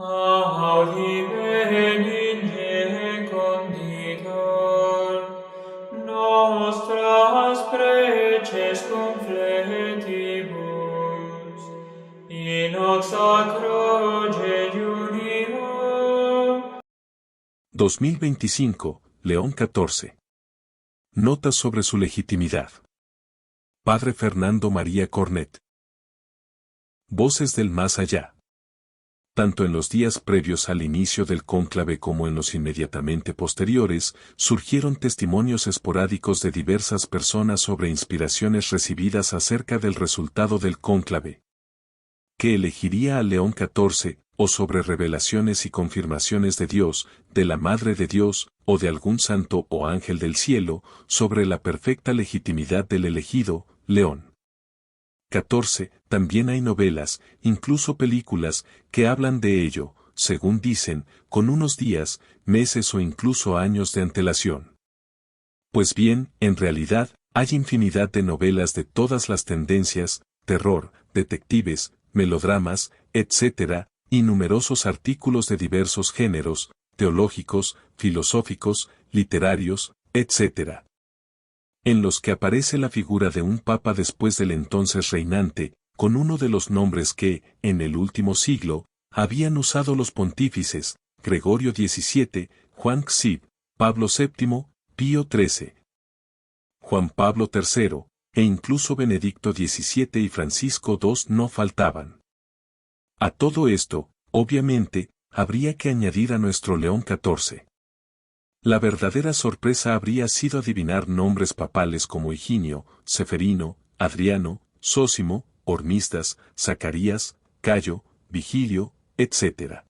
Audi benigne conditor, nostras preces confletibus, in hoc sacro jejunio. 2025, León XIV. Notas sobre su legitimidad. Padre Fernando María Cornet. Voces del más allá. Tanto en los días previos al inicio del cónclave como en los inmediatamente posteriores, surgieron testimonios esporádicos de diversas personas sobre inspiraciones recibidas acerca del resultado del cónclave, que elegiría a León XIV, o sobre revelaciones y confirmaciones de Dios, de la Madre de Dios, o de algún santo o ángel del cielo, sobre la perfecta legitimidad del elegido, León. 14. También hay novelas, incluso películas, que hablan de ello, según dicen, con unos días, meses o incluso años de antelación. Pues bien, en realidad, hay infinidad de novelas de todas las tendencias, terror, detectives, melodramas, etc., y numerosos artículos de diversos géneros, teológicos, filosóficos, literarios, etc., en los que aparece la figura de un papa después del entonces reinante, con uno de los nombres que, en el último siglo, habían usado los pontífices, Gregorio XVII, Juan Xi, Pablo VII, Pío XIII, Juan Pablo III, e incluso Benedicto XVII y Francisco II no faltaban. A todo esto, obviamente, habría que añadir a nuestro León XIV. La verdadera sorpresa habría sido adivinar nombres papales como Higinio, Seferino, Adriano, Zósimo, Hormisdas, Zacarías, Cayo, Vigilio, etc.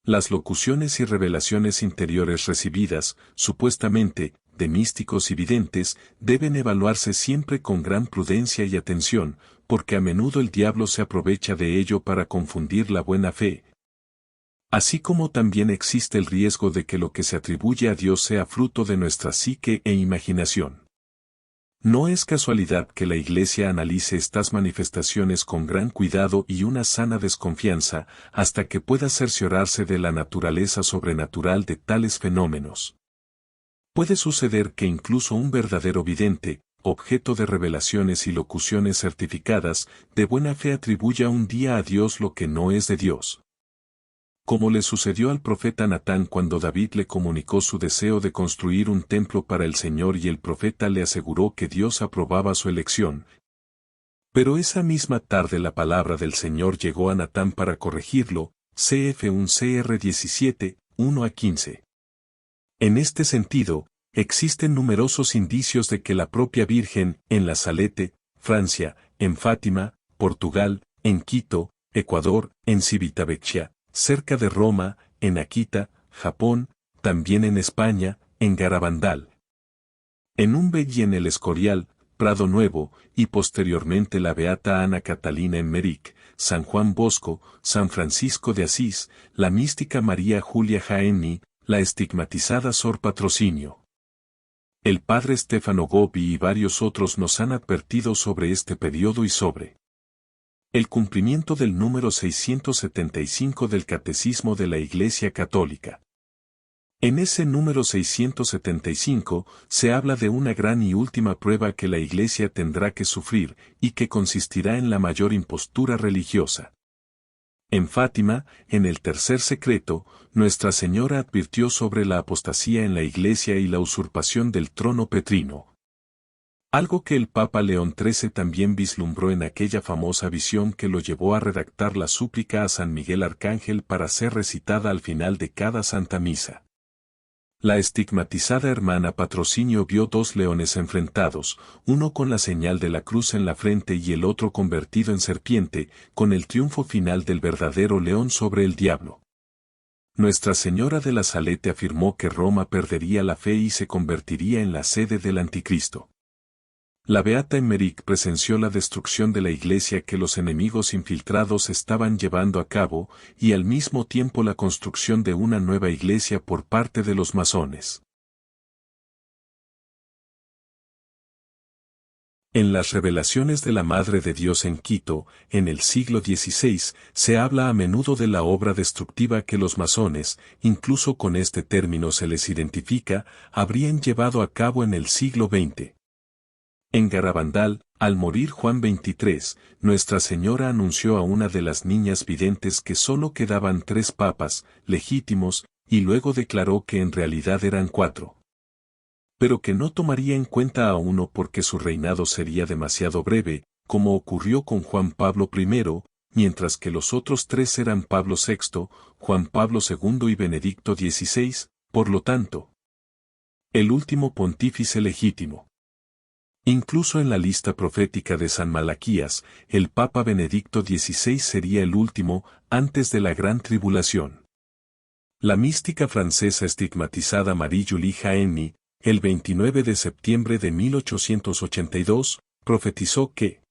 Las locuciones y revelaciones interiores recibidas, supuestamente, de místicos y videntes, deben evaluarse siempre con gran prudencia y atención, porque a menudo el diablo se aprovecha de ello para confundir la buena fe. Así como también existe el riesgo de que lo que se atribuye a Dios sea fruto de nuestra psique e imaginación. No es casualidad que la Iglesia analice estas manifestaciones con gran cuidado y una sana desconfianza, hasta que pueda cerciorarse de la naturaleza sobrenatural de tales fenómenos. Puede suceder que incluso un verdadero vidente, objeto de revelaciones y locuciones certificadas, de buena fe atribuya un día a Dios lo que no es de Dios. Como le sucedió al profeta Natán cuando David le comunicó su deseo de construir un templo para el Señor y el profeta le aseguró que Dios aprobaba su elección. Pero esa misma tarde la palabra del Señor llegó a Natán para corregirlo, cf1 Cr 17, 1-15. En este sentido, existen numerosos indicios de que la propia Virgen, en La Salette, Francia, en Fátima, Portugal, en Quito, Ecuador, en Civitavecchia, cerca de Roma, en Akita, Japón, también en España, en Garabandal, en Umbe y en El Escorial, Prado Nuevo, y posteriormente la Beata Ana Catalina en Meric, San Juan Bosco, San Francisco de Asís, la mística María Julia Jaenni, la estigmatizada Sor Patrocinio. El padre Stefano Gobbi y varios otros nos han advertido sobre este periodo y sobre el cumplimiento del número 675 del Catecismo de la Iglesia Católica. En ese número 675 se habla de una gran y última prueba que la Iglesia tendrá que sufrir, y que consistirá en la mayor impostura religiosa. En Fátima, en el tercer secreto, Nuestra Señora advirtió sobre la apostasía en la Iglesia y la usurpación del trono petrino. Algo que el Papa León XIII también vislumbró en aquella famosa visión que lo llevó a redactar la súplica a San Miguel Arcángel para ser recitada al final de cada Santa Misa. La estigmatizada hermana Patrocinio vio dos leones enfrentados, uno con la señal de la cruz en la frente y el otro convertido en serpiente, con el triunfo final del verdadero león sobre el diablo. Nuestra Señora de la Salette afirmó que Roma perdería la fe y se convertiría en la sede del Anticristo. La Beata Emmerich presenció la destrucción de la Iglesia que los enemigos infiltrados estaban llevando a cabo, y al mismo tiempo la construcción de una nueva Iglesia por parte de los masones. En las revelaciones de la Madre de Dios en Quito, en el siglo XVI, se habla a menudo de la obra destructiva que los masones, incluso con este término se les identifica, habrían llevado a cabo en el siglo XX. En Garabandal, al morir Juan XXIII, Nuestra Señora anunció a una de las niñas videntes que solo quedaban 3 papas, legítimos, y luego declaró que en realidad eran 4. Pero que no tomaría en cuenta a uno porque su reinado sería demasiado breve, como ocurrió con Juan Pablo I, mientras que los otros 3 eran Pablo VI, Juan Pablo II y Benedicto XVI, por lo tanto, el último pontífice legítimo. Incluso en la lista profética de San Malaquías, el Papa Benedicto XVI sería el último, antes de la Gran Tribulación. La mística francesa estigmatizada Marie-Julie Jahenny, el 29 de septiembre de 1882, profetizó que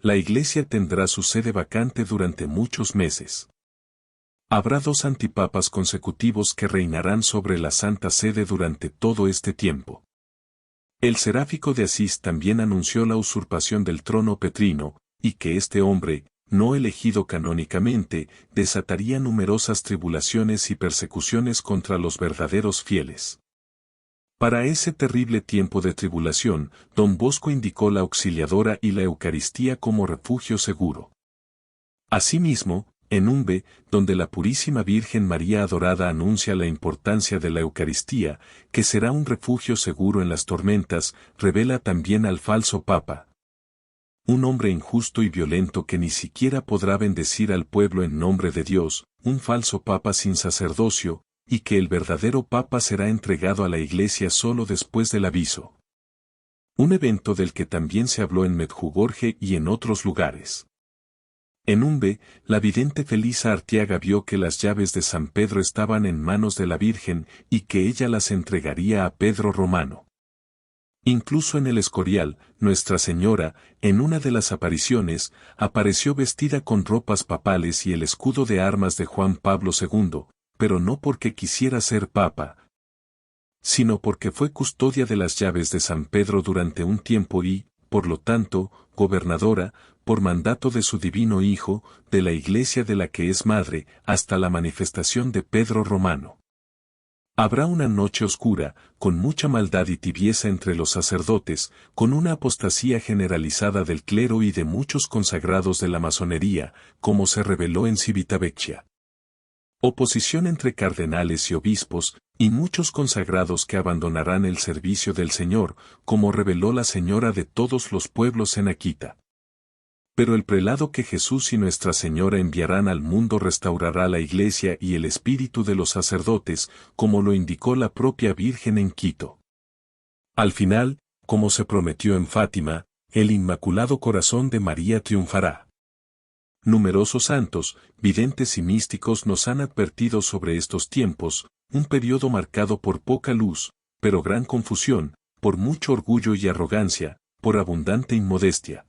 la Iglesia tendrá su sede vacante durante muchos meses. Habrá 2 antipapas consecutivos que reinarán sobre la Santa Sede durante todo este tiempo. El Seráfico de Asís también anunció la usurpación del trono petrino, y que este hombre, no elegido canónicamente, desataría numerosas tribulaciones y persecuciones contra los verdaderos fieles. Para ese terrible tiempo de tribulación, Don Bosco indicó la auxiliadora y la Eucaristía como refugio seguro. Asimismo, en Umbe, donde la Purísima Virgen María Adorada anuncia la importancia de la Eucaristía, que será un refugio seguro en las tormentas, revela también al falso Papa. Un hombre injusto y violento que ni siquiera podrá bendecir al pueblo en nombre de Dios, un falso Papa sin sacerdocio, y que el verdadero Papa será entregado a la Iglesia solo después del aviso. Un evento del que también se habló en Medjugorje y en otros lugares. En Umbe, la vidente Felisa Arteaga vio que las llaves de San Pedro estaban en manos de la Virgen y que ella las entregaría a Pedro Romano. Incluso en el Escorial, Nuestra Señora, en una de las apariciones, apareció vestida con ropas papales y el escudo de armas de Juan Pablo II, pero no porque quisiera ser papa, sino porque fue custodia de las llaves de San Pedro durante un tiempo y, por lo tanto, gobernadora, por mandato de su divino Hijo, de la Iglesia de la que es madre, hasta la manifestación de Pedro Romano. Habrá una noche oscura, con mucha maldad y tibieza entre los sacerdotes, con una apostasía generalizada del clero y de muchos consagrados de la masonería, como se reveló en Civitavecchia. Oposición entre cardenales y obispos, y muchos consagrados que abandonarán el servicio del Señor, como reveló la Señora de todos los pueblos en Akita. Pero el prelado que Jesús y Nuestra Señora enviarán al mundo restaurará la Iglesia y el espíritu de los sacerdotes, como lo indicó la propia Virgen en Quito. Al final, como se prometió en Fátima, el Inmaculado Corazón de María triunfará. Numerosos santos, videntes y místicos nos han advertido sobre estos tiempos, un periodo marcado por poca luz, pero gran confusión, por mucho orgullo y arrogancia, por abundante inmodestia.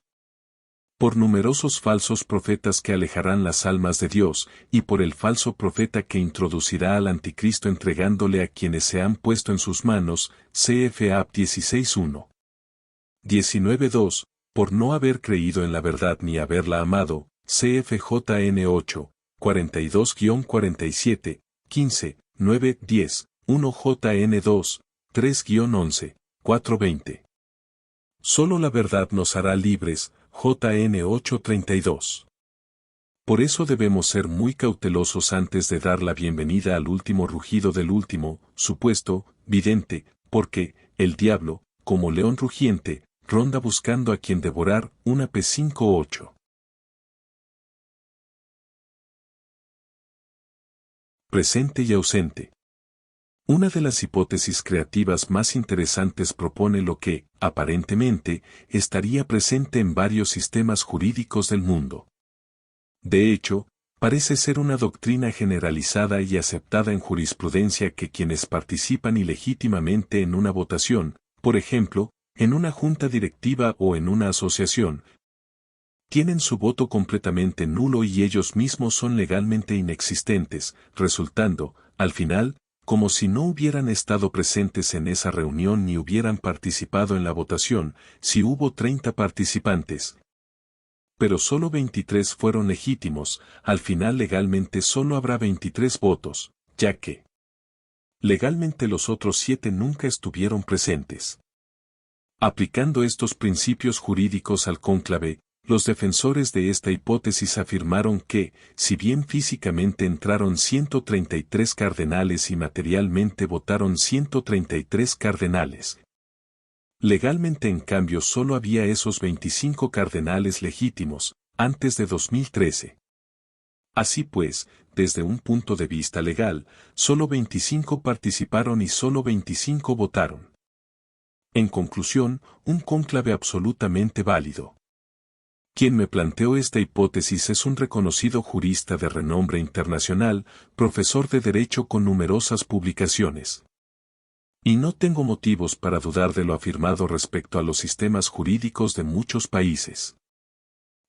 Por numerosos falsos profetas que alejarán las almas de Dios, y por el falso profeta que introducirá al anticristo entregándole a quienes se han puesto en sus manos, CFA 16:1. 19:2, por no haber creído en la verdad ni haberla amado, CFJN 8, 42-47, 15, 9, 10, 1JN 2, 3-11, 4-20. Solo la verdad nos hará libres, JN 8:32. Por eso debemos ser muy cautelosos antes de dar la bienvenida al último rugido del último, supuesto, vidente, porque, el diablo, como león rugiente, ronda buscando a quien devorar, una P5:8. Presente y ausente. Una de las hipótesis creativas más interesantes propone lo que, aparentemente, estaría presente en varios sistemas jurídicos del mundo. De hecho, parece ser una doctrina generalizada y aceptada en jurisprudencia que quienes participan ilegítimamente en una votación, por ejemplo, en una junta directiva o en una asociación, tienen su voto completamente nulo y ellos mismos son legalmente inexistentes, resultando, al final, como si no hubieran estado presentes en esa reunión ni hubieran participado en la votación, si hubo 30 participantes. Pero solo 23 fueron legítimos, al final legalmente solo habrá 23 votos, ya que legalmente los otros 7 nunca estuvieron presentes. Aplicando estos principios jurídicos al cónclave, los defensores de esta hipótesis afirmaron que, si bien físicamente entraron 133 cardenales y materialmente votaron 133 cardenales, legalmente en cambio solo había esos 25 cardenales legítimos, antes de 2013. Así pues, desde un punto de vista legal, solo 25 participaron y solo 25 votaron. En conclusión, un cónclave absolutamente válido. Quien me planteó esta hipótesis es un reconocido jurista de renombre internacional, profesor de Derecho con numerosas publicaciones. Y no tengo motivos para dudar de lo afirmado respecto a los sistemas jurídicos de muchos países.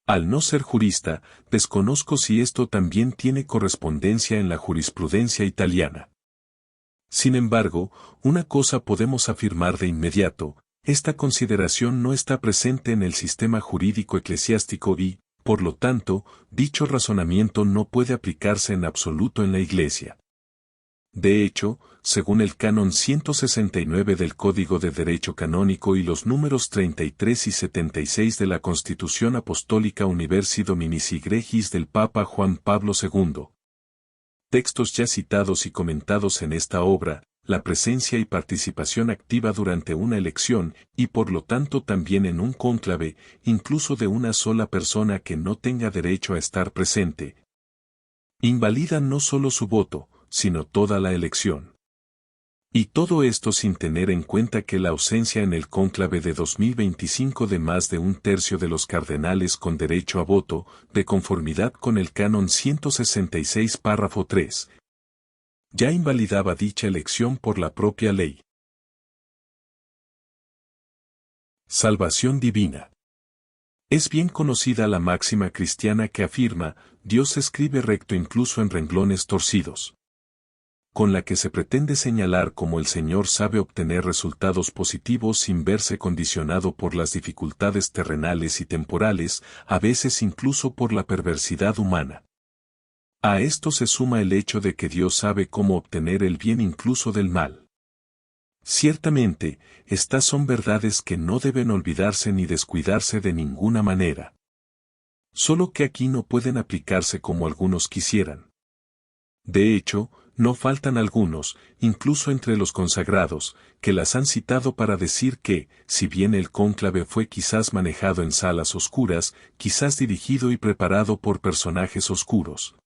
Al no ser jurista, desconozco si esto también tiene correspondencia en la jurisprudencia italiana. Sin embargo, una cosa podemos afirmar de inmediato: esta consideración no está presente en el sistema jurídico eclesiástico y, por lo tanto, dicho razonamiento no puede aplicarse en absoluto en la Iglesia. De hecho, según el Canon 169 del Código de Derecho Canónico y los números 33 y 76 de la Constitución Apostólica Universi Dominici Gregis del Papa Juan Pablo II, textos ya citados y comentados en esta obra, la presencia y participación activa durante una elección, y por lo tanto también en un cónclave, incluso de una sola persona que no tenga derecho a estar presente, invalida no solo su voto, sino toda la elección. Y todo esto sin tener en cuenta que la ausencia en el cónclave de 2025 de más de un tercio de los cardenales con derecho a voto, de conformidad con el Canon 166 párrafo 3, ya invalidaba dicha elección por la propia ley. Salvación divina. Es bien conocida la máxima cristiana que afirma: Dios escribe recto incluso en renglones torcidos, con la que se pretende señalar cómo el Señor sabe obtener resultados positivos sin verse condicionado por las dificultades terrenales y temporales, a veces incluso por la perversidad humana. A esto se suma el hecho de que Dios sabe cómo obtener el bien incluso del mal. Ciertamente, estas son verdades que no deben olvidarse ni descuidarse de ninguna manera. Solo que aquí no pueden aplicarse como algunos quisieran. De hecho, no faltan algunos, incluso entre los consagrados, que las han citado para decir que, si bien el cónclave fue quizás manejado en salas oscuras, quizás dirigido y preparado por personajes oscuros,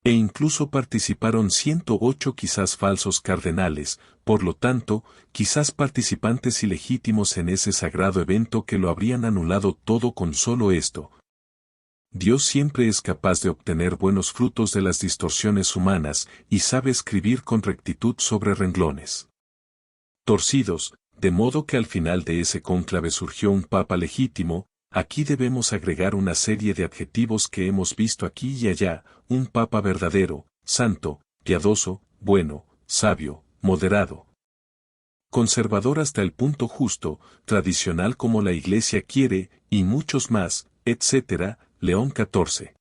e incluso participaron 108 quizás falsos cardenales, por lo tanto, quizás participantes ilegítimos en ese sagrado evento que lo habrían anulado todo con solo esto. Dios siempre es capaz de obtener buenos frutos de las distorsiones humanas y sabe escribir con rectitud sobre renglones torcidos, de modo que al final de ese cónclave surgió un papa legítimo. Aquí debemos agregar una serie de adjetivos que hemos visto aquí y allá: un papa verdadero, santo, piadoso, bueno, sabio, moderado, conservador hasta el punto justo, tradicional como la Iglesia quiere, y muchos más, etc. León XIV.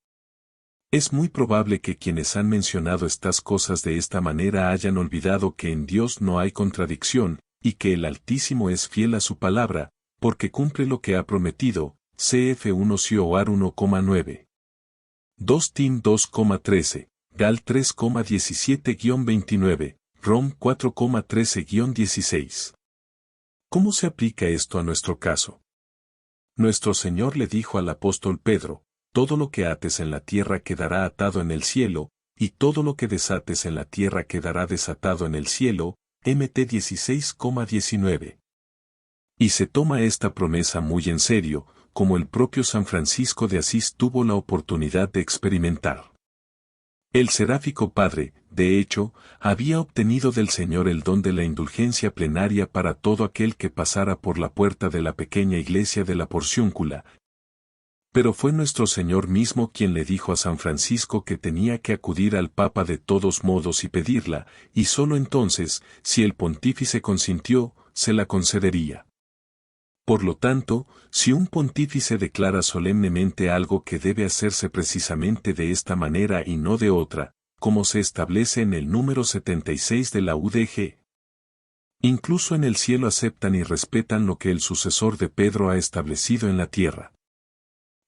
Es muy probable que quienes han mencionado estas cosas de esta manera hayan olvidado que en Dios no hay contradicción, y que el Altísimo es fiel a su palabra, porque cumple lo que ha prometido. CF1 COAR 1,9. 2 Tim 2,13, Gal 3,17-29, Rom 4,13-16. ¿Cómo se aplica esto a nuestro caso? Nuestro Señor le dijo al apóstol Pedro: todo lo que ates en la tierra quedará atado en el cielo, y todo lo que desates en la tierra quedará desatado en el cielo. MT 16,19. Y se toma esta promesa muy en serio, como el propio San Francisco de Asís tuvo la oportunidad de experimentar. El seráfico padre, de hecho, había obtenido del Señor el don de la indulgencia plenaria para todo aquel que pasara por la puerta de la pequeña iglesia de la Porciúncula, Pero fue nuestro Señor mismo quien le dijo a San Francisco que tenía que acudir al Papa de todos modos y pedirla, y sólo entonces, si el pontífice consintió, se la concedería. Por lo tanto, si un pontífice declara solemnemente algo que debe hacerse precisamente de esta manera y no de otra, como se establece en el número 76 de la UDG, incluso en el cielo aceptan y respetan lo que el sucesor de Pedro ha establecido en la tierra.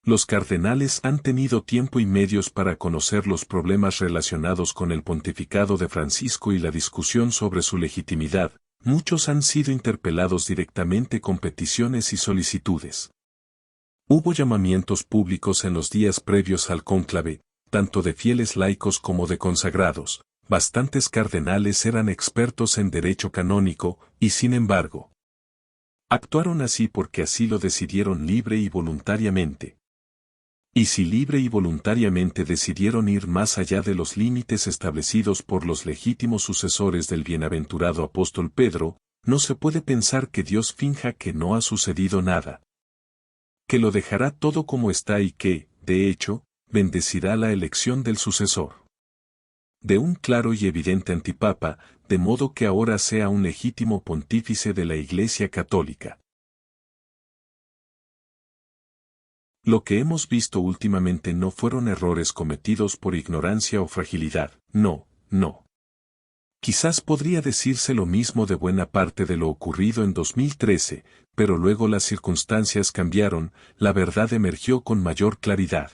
Los cardenales han tenido tiempo y medios para conocer los problemas relacionados con el pontificado de Francisco y la discusión sobre su legitimidad. Muchos han sido interpelados directamente con peticiones y solicitudes. Hubo llamamientos públicos en los días previos al cónclave, tanto de fieles laicos como de consagrados. Bastantes cardenales eran expertos en derecho canónico, y sin embargo, actuaron así porque así lo decidieron libre y voluntariamente. Y si libre y voluntariamente decidieron ir más allá de los límites establecidos por los legítimos sucesores del bienaventurado apóstol Pedro, no se puede pensar que Dios finja que no ha sucedido nada. Que lo dejará todo como está y que, de hecho, bendecirá la elección del sucesor de un claro y evidente antipapa, de modo que ahora sea un legítimo pontífice de la Iglesia Católica. Lo que hemos visto últimamente no fueron errores cometidos por ignorancia o fragilidad, no. Quizás podría decirse lo mismo de buena parte de lo ocurrido en 2013, pero luego las circunstancias cambiaron, la verdad emergió con mayor claridad.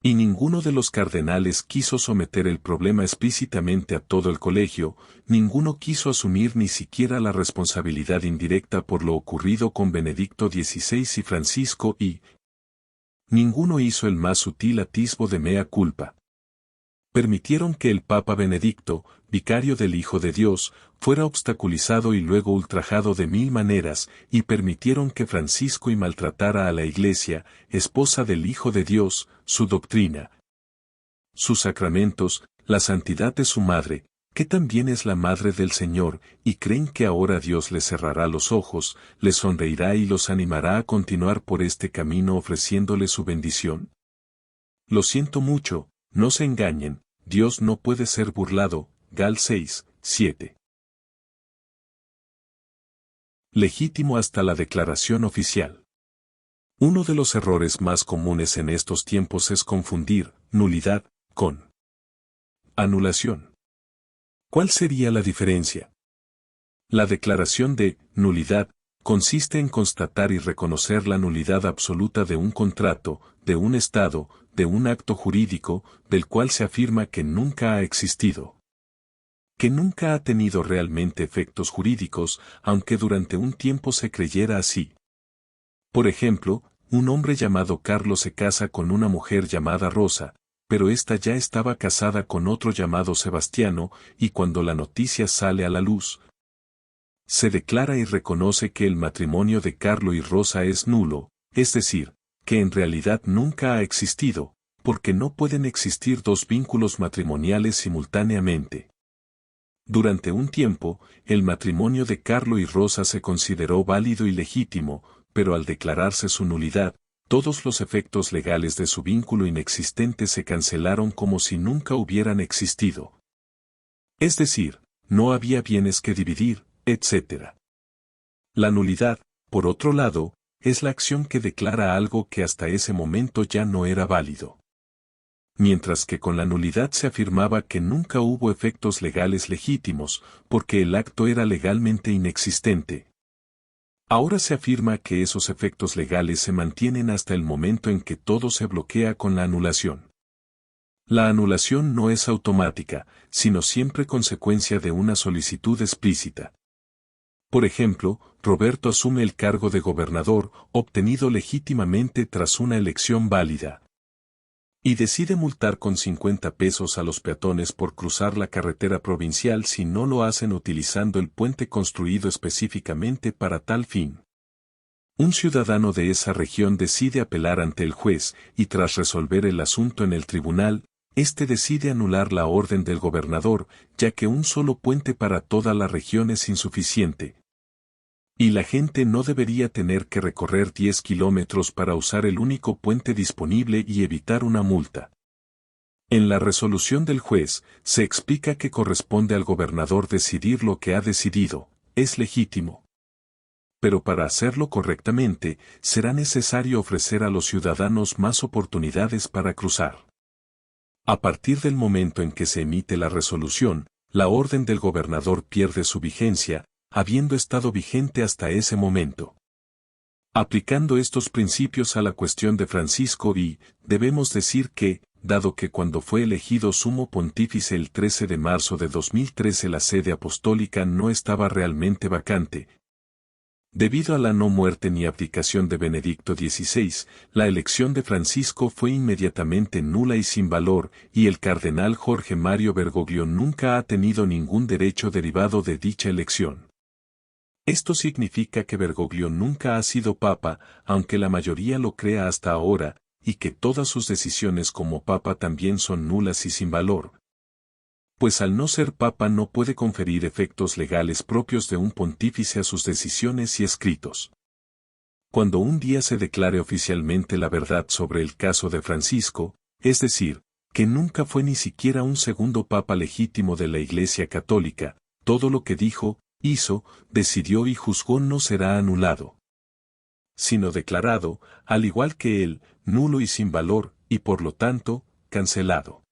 Y ninguno de los cardenales quiso someter el problema explícitamente a todo el colegio, ninguno quiso asumir ni siquiera la responsabilidad indirecta por lo ocurrido con Benedicto XVI y Francisco y ninguno hizo el más sutil atisbo de mea culpa. Permitieron que el Papa Benedicto, vicario del Hijo de Dios, fuera obstaculizado y luego ultrajado de mil maneras, y permitieron que Francisco y maltratara a la Iglesia, esposa del Hijo de Dios, su doctrina, sus sacramentos, la santidad de su madre, que también es la madre del Señor, y creen que ahora Dios les cerrará los ojos, les sonreirá y los animará a continuar por este camino ofreciéndole su bendición. Lo siento mucho, no se engañen, Dios no puede ser burlado. Gal 6, 7. Legítimo hasta la declaración oficial. Uno de los errores más comunes en estos tiempos es confundir nulidad con anulación. ¿Cuál sería la diferencia? La declaración de nulidad consiste en constatar y reconocer la nulidad absoluta de un contrato, de un estado, de un acto jurídico, del cual se afirma que nunca ha existido. Que nunca ha tenido realmente efectos jurídicos, aunque durante un tiempo se creyera así. Por ejemplo, un hombre llamado Carlos se casa con una mujer llamada Rosa, pero ésta ya estaba casada con otro llamado Sebastiano, y cuando la noticia sale a la luz, se declara y reconoce que el matrimonio de Carlo y Rosa es nulo, es decir, que en realidad nunca ha existido, porque no pueden existir dos vínculos matrimoniales simultáneamente. Durante un tiempo, el matrimonio de Carlo y Rosa se consideró válido y legítimo, pero al declararse su nulidad, todos los efectos legales de su vínculo inexistente se cancelaron como si nunca hubieran existido. Es decir, no había bienes que dividir, etc. La nulidad, por otro lado, es la acción que declara algo que hasta ese momento ya no era válido. Mientras que con la nulidad se afirmaba que nunca hubo efectos legales legítimos, porque el acto era legalmente inexistente. Ahora se afirma que esos efectos legales se mantienen hasta el momento en que todo se bloquea con la anulación. La anulación no es automática, sino siempre consecuencia de una solicitud explícita. Por ejemplo, Roberto asume el cargo de gobernador, obtenido legítimamente tras una elección válida. Y decide multar con 50 pesos a los peatones por cruzar la carretera provincial si no lo hacen utilizando el puente construido específicamente para tal fin. Un ciudadano de esa región decide apelar ante el juez, y tras resolver el asunto en el tribunal, éste decide anular la orden del gobernador, ya que un solo puente para toda la región es insuficiente. Y la gente no debería tener que recorrer 10 kilómetros para usar el único puente disponible y evitar una multa. En la resolución del juez, se explica que corresponde al gobernador decidir lo que ha decidido, es legítimo. Pero para hacerlo correctamente, será necesario ofrecer a los ciudadanos más oportunidades para cruzar. A partir del momento en que se emite la resolución, la orden del gobernador pierde su vigencia, habiendo estado vigente hasta ese momento. Aplicando estos principios a la cuestión de Francisco I, debemos decir que, dado que cuando fue elegido sumo pontífice el 13 de marzo de 2013 la sede apostólica no estaba realmente vacante, debido a la no muerte ni abdicación de Benedicto XVI, la elección de Francisco fue inmediatamente nula y sin valor, y el cardenal Jorge Mario Bergoglio nunca ha tenido ningún derecho derivado de dicha elección. Esto significa que Bergoglio nunca ha sido papa, aunque la mayoría lo crea hasta ahora, y que todas sus decisiones como papa también son nulas y sin valor. Pues al no ser papa no puede conferir efectos legales propios de un pontífice a sus decisiones y escritos. Cuando un día se declare oficialmente la verdad sobre el caso de Francisco, es decir, que nunca fue ni siquiera un segundo papa legítimo de la Iglesia Católica, todo lo que dijo, hizo, decidió y juzgó no será anulado, sino declarado, al igual que él, nulo y sin valor, y por lo tanto, cancelado.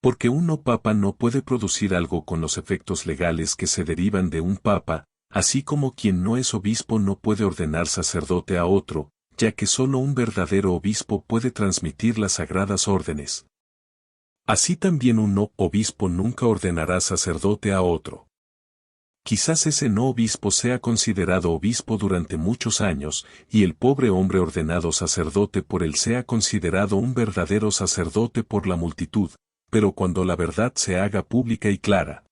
Porque un no papa no puede producir algo con los efectos legales que se derivan de un papa, así como quien no es obispo no puede ordenar sacerdote a otro, ya que solo un verdadero obispo puede transmitir las sagradas órdenes. Así también un no obispo nunca ordenará sacerdote a otro. Quizás ese no obispo sea considerado obispo durante muchos años, y el pobre hombre ordenado sacerdote por él sea considerado un verdadero sacerdote por la multitud, pero cuando la verdad se haga pública y clara,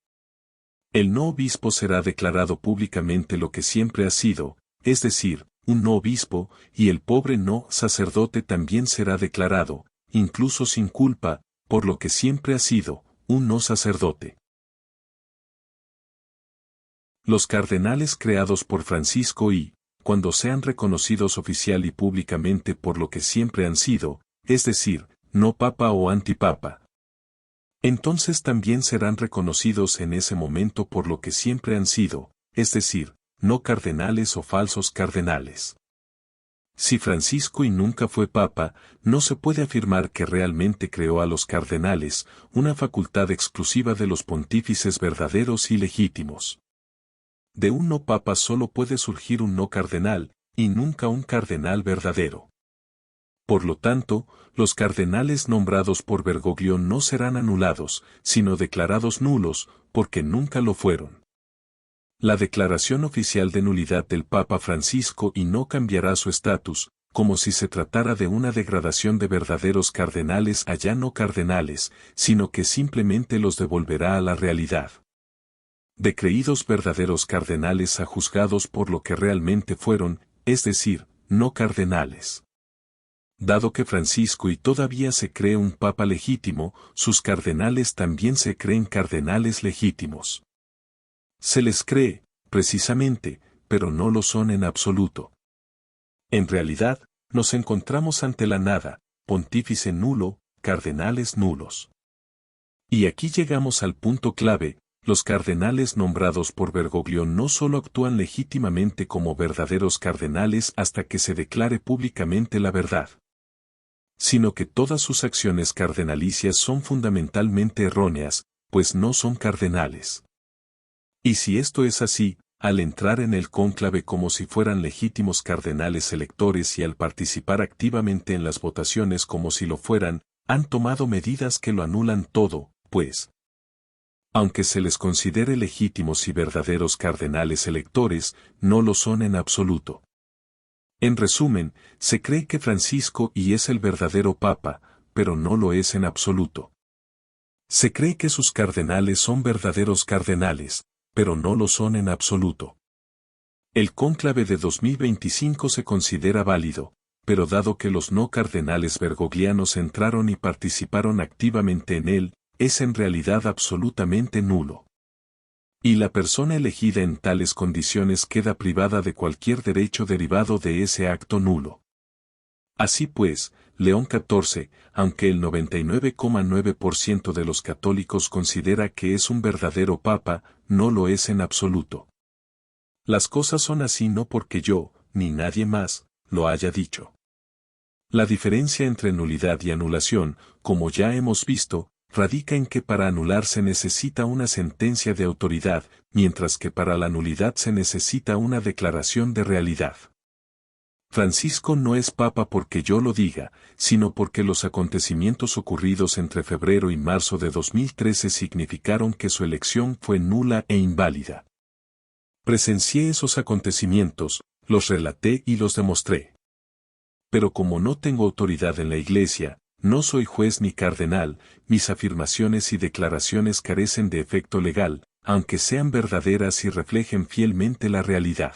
el no obispo será declarado públicamente lo que siempre ha sido, es decir, un no obispo, y el pobre no sacerdote también será declarado, incluso sin culpa, por lo que siempre ha sido, un no sacerdote. Los cardenales creados por Francisco I, cuando sean reconocidos oficial y públicamente por lo que siempre han sido, es decir, no papa o antipapa, entonces también serán reconocidos en ese momento por lo que siempre han sido, es decir, no cardenales o falsos cardenales. Si Francisco I nunca fue papa, no se puede afirmar que realmente creó a los cardenales, una facultad exclusiva de los pontífices verdaderos y legítimos. De un no papa solo puede surgir un no cardenal, y nunca un cardenal verdadero. Por lo tanto, los cardenales nombrados por Bergoglio no serán anulados, sino declarados nulos, porque nunca lo fueron. La declaración oficial de nulidad del Papa Francisco I no cambiará su estatus, como si se tratara de una degradación de verdaderos cardenales a ya no cardenales, sino que simplemente los devolverá a la realidad de creídos verdaderos cardenales a juzgados por lo que realmente fueron, es decir, no cardenales. Dado que Francisco I todavía se cree un papa legítimo, sus cardenales también se creen cardenales legítimos. Se les cree, precisamente, pero no lo son en absoluto. En realidad, nos encontramos ante la nada, pontífice nulo, cardenales nulos. Y aquí llegamos al punto clave. Los cardenales nombrados por Bergoglio no solo actúan legítimamente como verdaderos cardenales hasta que se declare públicamente la verdad, sino que todas sus acciones cardenalicias son fundamentalmente erróneas, pues no son cardenales. Y si esto es así, al entrar en el cónclave como si fueran legítimos cardenales electores y al participar activamente en las votaciones como si lo fueran, han tomado medidas que lo anulan todo, pues, aunque se les considere legítimos y verdaderos cardenales electores, no lo son en absoluto. En resumen, se cree que Francisco I es el verdadero papa, pero no lo es en absoluto. Se cree que sus cardenales son verdaderos cardenales, pero no lo son en absoluto. El cónclave de 2025 se considera válido, pero dado que los no cardenales bergoglianos entraron y participaron activamente en él, es en realidad absolutamente nulo. Y la persona elegida en tales condiciones queda privada de cualquier derecho derivado de ese acto nulo. Así pues, León XIV, aunque el 99,9% de los católicos considera que es un verdadero papa, no lo es en absoluto. Las cosas son así no porque yo, ni nadie más, lo haya dicho. La diferencia entre nulidad y anulación, como ya hemos visto, radica en que para anular se necesita una sentencia de autoridad, mientras que para la nulidad se necesita una declaración de realidad. Francisco no es papa porque yo lo diga, sino porque los acontecimientos ocurridos entre febrero y marzo de 2013 significaron que su elección fue nula e inválida. Presencié esos acontecimientos, los relaté y los demostré. Pero como no tengo autoridad en la Iglesia, no soy juez ni cardenal, mis afirmaciones y declaraciones carecen de efecto legal, aunque sean verdaderas y reflejen fielmente la realidad.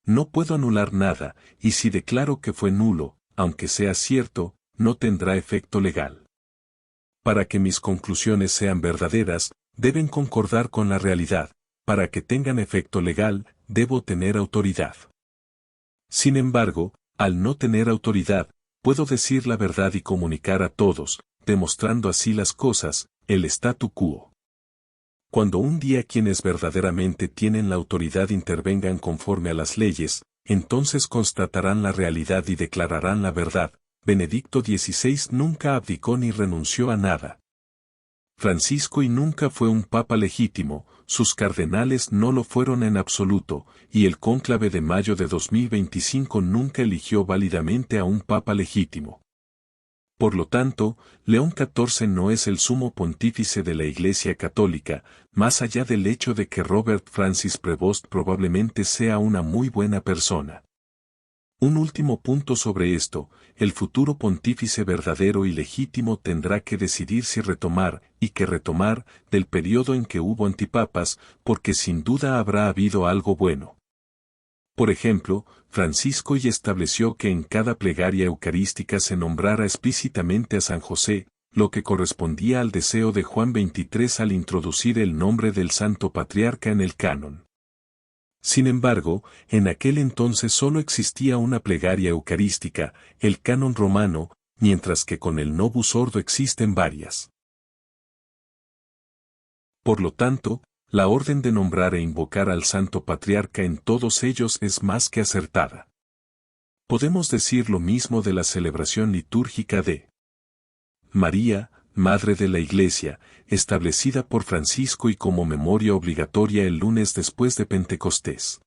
No puedo anular nada, y si declaro que fue nulo, aunque sea cierto, no tendrá efecto legal. Para que mis conclusiones sean verdaderas, deben concordar con la realidad, para que tengan efecto legal, debo tener autoridad. Sin embargo, al no tener autoridad, puedo decir la verdad y comunicar a todos, demostrando así las cosas, el statu quo. Cuando un día quienes verdaderamente tienen la autoridad intervengan conforme a las leyes, entonces constatarán la realidad y declararán la verdad. Benedicto XVI nunca abdicó ni renunció a nada. Francisco y nunca fue un papa legítimo, sus cardenales no lo fueron en absoluto, y el cónclave de mayo de 2025 nunca eligió válidamente a un papa legítimo. Por lo tanto, León XIV no es el sumo pontífice de la Iglesia Católica, más allá del hecho de que Robert Francis Prevost probablemente sea una muy buena persona. Un último punto sobre esto, el futuro pontífice verdadero y legítimo tendrá que decidir si retomar, y qué retomar, del periodo en que hubo antipapas, porque sin duda habrá habido algo bueno. Por ejemplo, Francisco y estableció que en cada plegaria eucarística se nombrara explícitamente a San José, lo que correspondía al deseo de Juan XXIII al introducir el nombre del Santo Patriarca en el canon. Sin embargo, en aquel entonces solo existía una plegaria eucarística, el canon romano, mientras que con el Novus Ordo existen varias. Por lo tanto, la orden de nombrar e invocar al Santo Patriarca en todos ellos es más que acertada. Podemos decir lo mismo de la celebración litúrgica de María, Madre de la Iglesia, establecida por Francisco y como memoria obligatoria el lunes después de Pentecostés.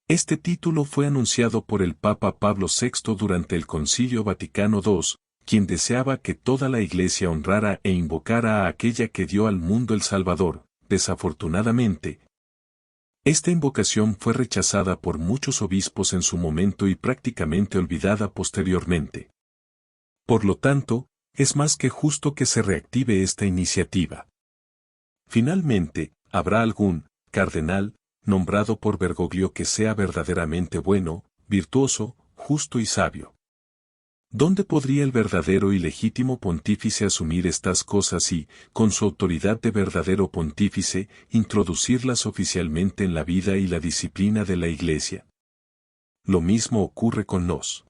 Este título fue anunciado por el Papa Pablo VI durante el Concilio Vaticano II, quien deseaba que toda la Iglesia honrara e invocara a aquella que dio al mundo el Salvador. Desafortunadamente, esta invocación fue rechazada por muchos obispos en su momento y prácticamente olvidada posteriormente. Por lo tanto, es más que justo que se reactive esta iniciativa. Finalmente, habrá algún cardenal nombrado por Bergoglio que sea verdaderamente bueno, virtuoso, justo y sabio. ¿Dónde podría el verdadero y legítimo pontífice asumir estas cosas y, con su autoridad de verdadero pontífice, introducirlas oficialmente en la vida y la disciplina de la Iglesia? Lo mismo ocurre con los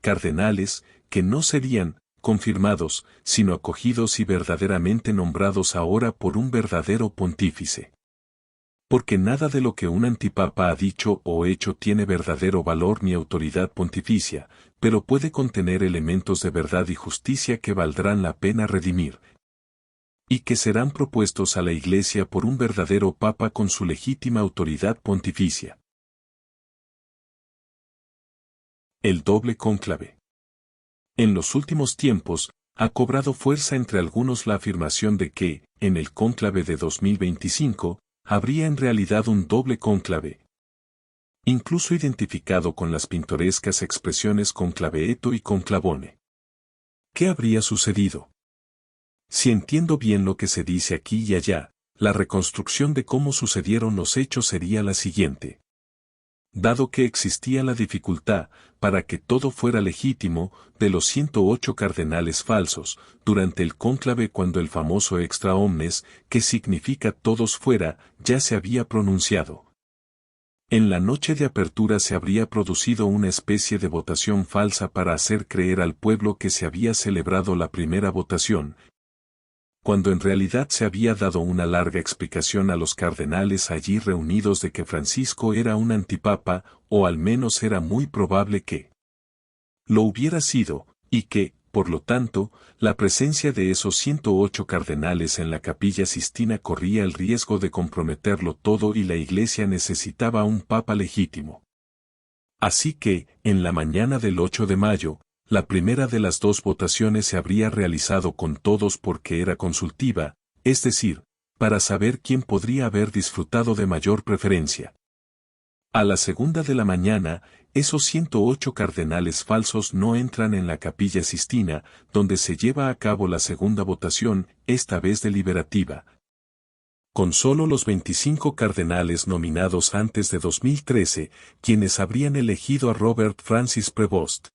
cardenales, que no serían confirmados, sino acogidos y verdaderamente nombrados ahora por un verdadero pontífice. Porque nada de lo que un antipapa ha dicho o hecho tiene verdadero valor ni autoridad pontificia, pero puede contener elementos de verdad y justicia que valdrán la pena redimir, y que serán propuestos a la Iglesia por un verdadero papa con su legítima autoridad pontificia. El doble cónclave. En los últimos tiempos, ha cobrado fuerza entre algunos la afirmación de que, en el cónclave de 2025, habría en realidad un doble cónclave, incluso identificado con las pintorescas expresiones conclaveeto y conclavone. ¿Qué habría sucedido? Si entiendo bien lo que se dice aquí y allá, la reconstrucción de cómo sucedieron los hechos sería la siguiente. Dado que existía la dificultad, para que todo fuera legítimo, de los 108 cardenales falsos, durante el cónclave cuando el famoso extra omnes, que significa todos fuera, ya se había pronunciado. En la noche de apertura se habría producido una especie de votación falsa para hacer creer al pueblo que se había celebrado la primera votación, cuando en realidad se había dado una larga explicación a los cardenales allí reunidos de que Francisco era un antipapa, o al menos era muy probable que lo hubiera sido, y que, por lo tanto, la presencia de esos 108 cardenales en la Capilla Sistina corría el riesgo de comprometerlo todo y la Iglesia necesitaba un papa legítimo. Así que, en la mañana del 8 de mayo, la primera de las dos votaciones se habría realizado con todos porque era consultiva, es decir, para saber quién podría haber disfrutado de mayor preferencia. A la segunda de la mañana, esos 108 cardenales falsos no entran en la Capilla Sistina, donde se lleva a cabo la segunda votación, esta vez deliberativa. Con solo los 25 cardenales nominados antes de 2013, quienes habrían elegido a Robert Francis Prevost.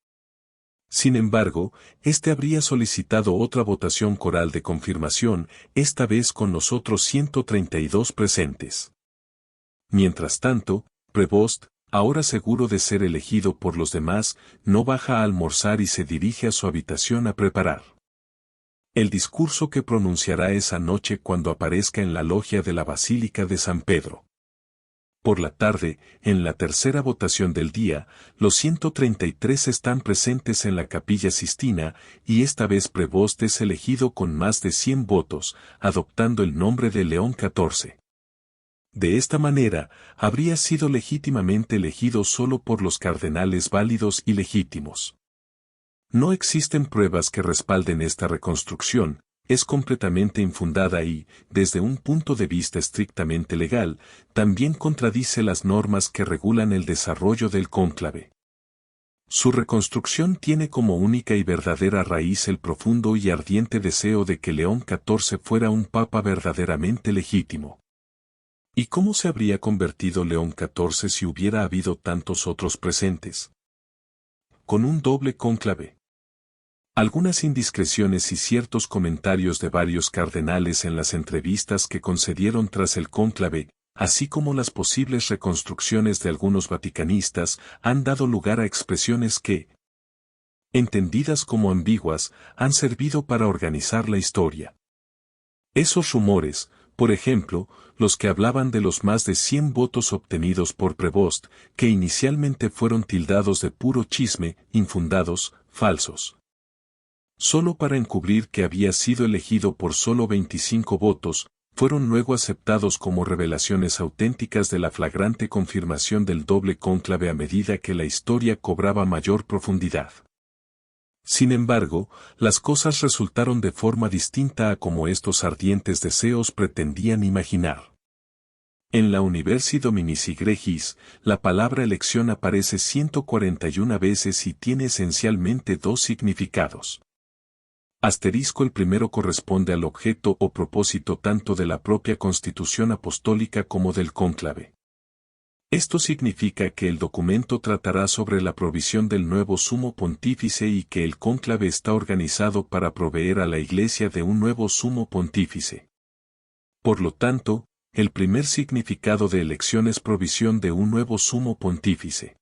Sin embargo, este habría solicitado otra votación coral de confirmación, esta vez con los otros 132 presentes. Mientras tanto, Prevost, ahora seguro de ser elegido por los demás, no baja a almorzar y se dirige a su habitación a preparar el discurso que pronunciará esa noche cuando aparezca en la logia de la Basílica de San Pedro. Por la tarde, en la tercera votación del día, los 133 están presentes en la Capilla Sistina, y esta vez Prevost es elegido con más de 100 votos, adoptando el nombre de León XIV. De esta manera, habría sido legítimamente elegido solo por los cardenales válidos y legítimos. No existen pruebas que respalden esta reconstrucción, es completamente infundada y, desde un punto de vista estrictamente legal, también contradice las normas que regulan el desarrollo del cónclave. Su reconstrucción tiene como única y verdadera raíz el profundo y ardiente deseo de que León XIV fuera un papa verdaderamente legítimo. ¿Y cómo se habría convertido León XIV si hubiera habido tantos otros presentes? Con un doble cónclave. Algunas indiscreciones y ciertos comentarios de varios cardenales en las entrevistas que concedieron tras el cónclave, así como las posibles reconstrucciones de algunos vaticanistas, han dado lugar a expresiones que, entendidas como ambiguas, han servido para organizar la historia. Esos rumores, por ejemplo, los que hablaban de los más de 100 votos obtenidos por Prevost, que inicialmente fueron tildados de puro chisme, infundados, falsos. Solo para encubrir que había sido elegido por solo 25 votos, fueron luego aceptados como revelaciones auténticas de la flagrante confirmación del doble cónclave a medida que la historia cobraba mayor profundidad. Sin embargo, las cosas resultaron de forma distinta a como estos ardientes deseos pretendían imaginar. En la Universi Dominici Gregis, la palabra elección aparece 141 veces y tiene esencialmente dos significados. Asterisco el primero corresponde al objeto o propósito tanto de la propia Constitución Apostólica como del cónclave. Esto significa que el documento tratará sobre la provisión del nuevo sumo pontífice y que el cónclave está organizado para proveer a la Iglesia de un nuevo sumo pontífice. Por lo tanto, el primer significado de elección es provisión de un nuevo sumo pontífice.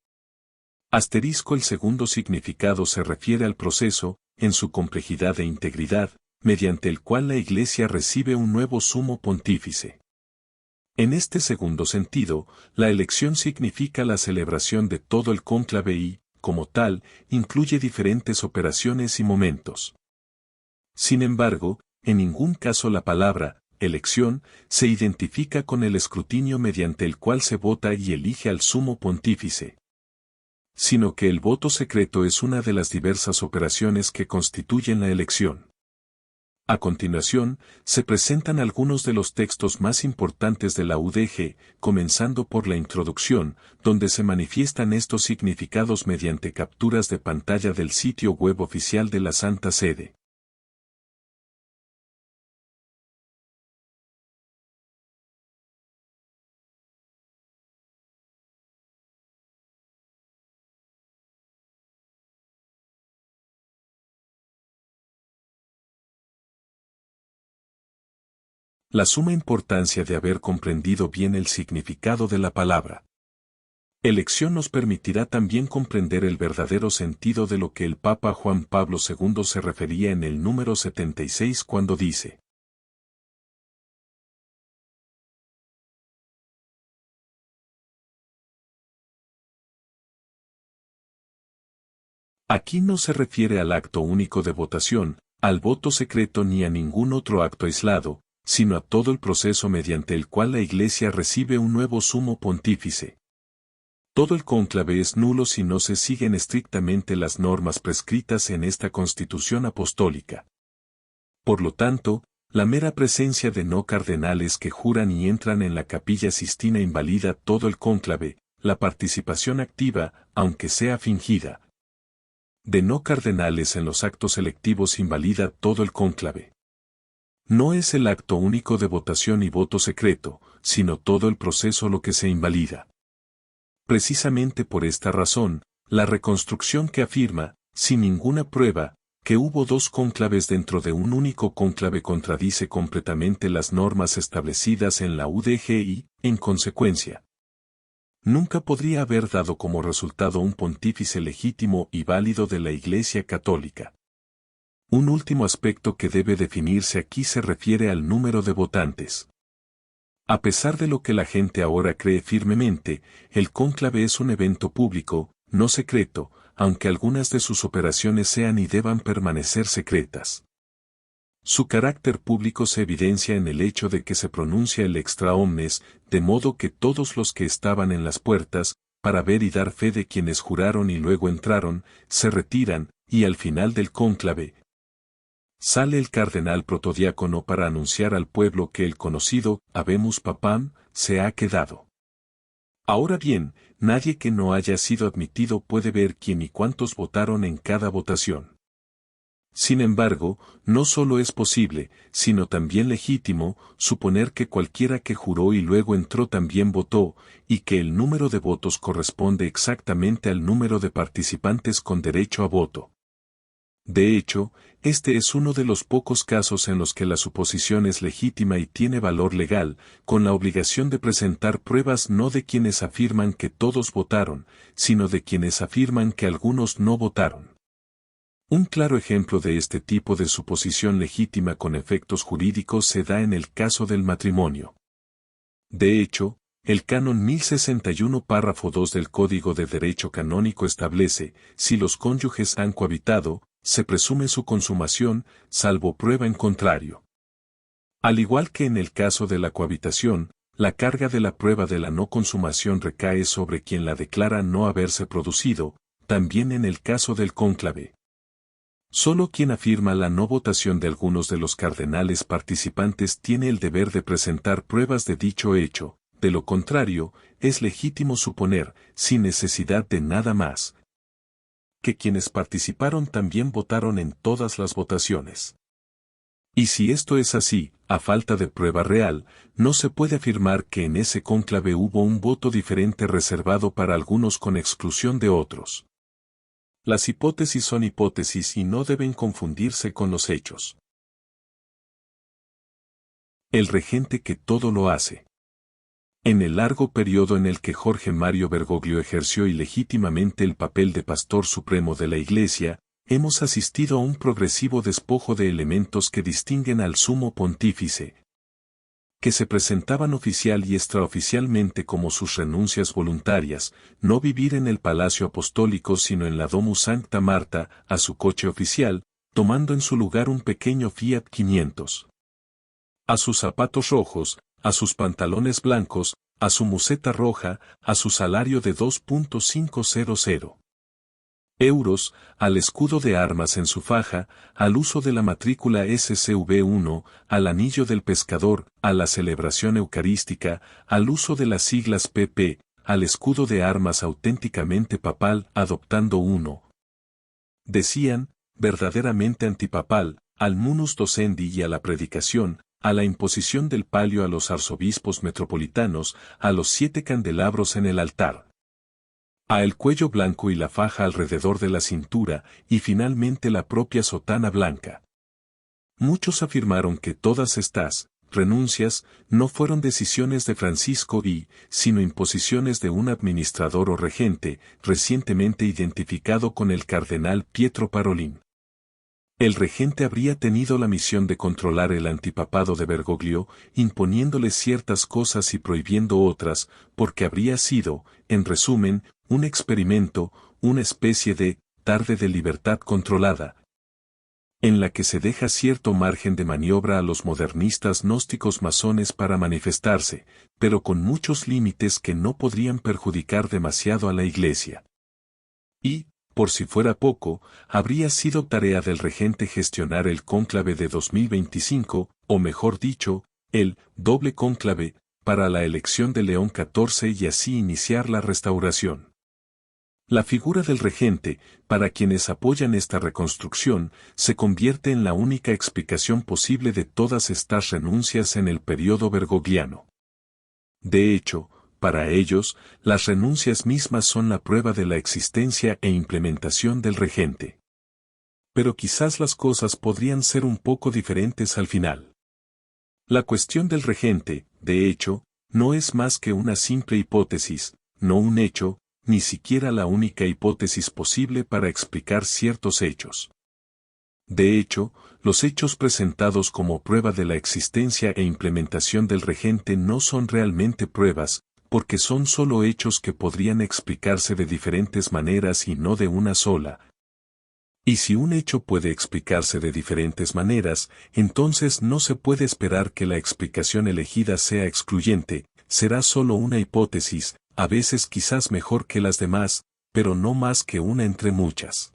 Asterisco el segundo significado se refiere al proceso, en su complejidad e integridad, mediante el cual la Iglesia recibe un nuevo sumo pontífice. En este segundo sentido, la elección significa la celebración de todo el cónclave y, como tal, incluye diferentes operaciones y momentos. Sin embargo, en ningún caso la palabra, elección, se identifica con el escrutinio mediante el cual se vota y elige al sumo pontífice, sino que el voto secreto es una de las diversas operaciones que constituyen la elección. A continuación, se presentan algunos de los textos más importantes de la UDG, comenzando por la introducción, donde se manifiestan estos significados mediante capturas de pantalla del sitio web oficial de la Santa Sede. La suma importancia de haber comprendido bien el significado de la palabra elección nos permitirá también comprender el verdadero sentido de lo que el Papa Juan Pablo II se refería en el número 76 cuando dice: aquí no se refiere al acto único de votación, al voto secreto ni a ningún otro acto aislado, sino a todo el proceso mediante el cual la Iglesia recibe un nuevo sumo pontífice. Todo el cónclave es nulo si no se siguen estrictamente las normas prescritas en esta Constitución Apostólica. Por lo tanto, la mera presencia de no cardenales que juran y entran en la Capilla Sistina invalida todo el cónclave, la participación activa, aunque sea fingida, de no cardenales en los actos electivos invalida todo el cónclave. No es el acto único de votación y voto secreto, sino todo el proceso lo que se invalida. Precisamente por esta razón, la reconstrucción que afirma, sin ninguna prueba, que hubo dos cónclaves dentro de un único cónclave contradice completamente las normas establecidas en la UDG y, en consecuencia, nunca podría haber dado como resultado un pontífice legítimo y válido de la Iglesia Católica. Un último aspecto que debe definirse aquí se refiere al número de votantes. A pesar de lo que la gente ahora cree firmemente, el cónclave es un evento público, no secreto, aunque algunas de sus operaciones sean y deban permanecer secretas. Su carácter público se evidencia en el hecho de que se pronuncia el extra omnes, de modo que todos los que estaban en las puertas, para ver y dar fe de quienes juraron y luego entraron, se retiran, y al final del cónclave sale el cardenal protodiácono para anunciar al pueblo que el conocido Habemus Papam se ha quedado. Ahora bien, nadie que no haya sido admitido puede ver quién y cuántos votaron en cada votación. Sin embargo, no solo es posible, sino también legítimo, suponer que cualquiera que juró y luego entró también votó, y que el número de votos corresponde exactamente al número de participantes con derecho a voto. De hecho, este es uno de los pocos casos en los que la suposición es legítima y tiene valor legal, con la obligación de presentar pruebas no de quienes afirman que todos votaron, sino de quienes afirman que algunos no votaron. Un claro ejemplo de este tipo de suposición legítima con efectos jurídicos se da en el caso del matrimonio. De hecho, el canon 1061 párrafo 2 del Código de Derecho Canónico establece, si los cónyuges han cohabitado, se presume su consumación, salvo prueba en contrario. Al igual que en el caso de la cohabitación, la carga de la prueba de la no consumación recae sobre quien la declara no haberse producido, también en el caso del cónclave. Solo quien afirma la no votación de algunos de los cardenales participantes tiene el deber de presentar pruebas de dicho hecho, de lo contrario, es legítimo suponer, sin necesidad de nada más, que quienes participaron también votaron en todas las votaciones. Y si esto es así, a falta de prueba real, no se puede afirmar que en ese cónclave hubo un voto diferente reservado para algunos con exclusión de otros. Las hipótesis son hipótesis y no deben confundirse con los hechos. El regente que todo lo hace. En el largo periodo en el que Jorge Mario Bergoglio ejerció ilegítimamente el papel de pastor supremo de la Iglesia, hemos asistido a un progresivo despojo de elementos que distinguen al sumo pontífice, que se presentaban oficial y extraoficialmente como sus renuncias voluntarias, no vivir en el Palacio Apostólico sino en la Domus Sancta Marta, a su coche oficial, tomando en su lugar un pequeño Fiat 500. A sus zapatos rojos, a sus pantalones blancos, a su museta roja, a su salario de 2.500 euros, al escudo de armas en su faja, al uso de la matrícula SCV1, al anillo del pescador, a la celebración eucarística, al uso de las siglas PP, al escudo de armas auténticamente papal adoptando uno. Decían, verdaderamente antipapal, al munus docendi y a la predicación, a la imposición del palio a los arzobispos metropolitanos, a los 7 candelabros en el altar, a el cuello blanco y la faja alrededor de la cintura, y finalmente la propia sotana blanca. Muchos afirmaron que todas estas renuncias, no fueron decisiones de Francisco y, sino imposiciones de un administrador o regente, recientemente identificado con el cardenal Pietro Parolin. El regente habría tenido la misión de controlar el antipapado de Bergoglio, imponiéndole ciertas cosas y prohibiendo otras, porque habría sido, en resumen, un experimento, una especie de tarde de libertad controlada, en la que se deja cierto margen de maniobra a los modernistas gnósticos masones para manifestarse, pero con muchos límites que no podrían perjudicar demasiado a la Iglesia. Y, por si fuera poco, habría sido tarea del regente gestionar el cónclave de 2025, o mejor dicho, el doble cónclave, para la elección de León XIV y así iniciar la restauración. La figura del regente, para quienes apoyan esta reconstrucción, se convierte en la única explicación posible de todas estas renuncias en el periodo bergogliano. De hecho, para ellos, las renuncias mismas son la prueba de la existencia e implementación del regente. Pero quizás las cosas podrían ser un poco diferentes al final. La cuestión del regente, de hecho, no es más que una simple hipótesis, no un hecho, ni siquiera la única hipótesis posible para explicar ciertos hechos. De hecho, los hechos presentados como prueba de la existencia e implementación del regente no son realmente pruebas, porque son solo hechos que podrían explicarse de diferentes maneras y no de una sola. Y si un hecho puede explicarse de diferentes maneras, entonces no se puede esperar que la explicación elegida sea excluyente, será solo una hipótesis, a veces quizás mejor que las demás, pero no más que una entre muchas.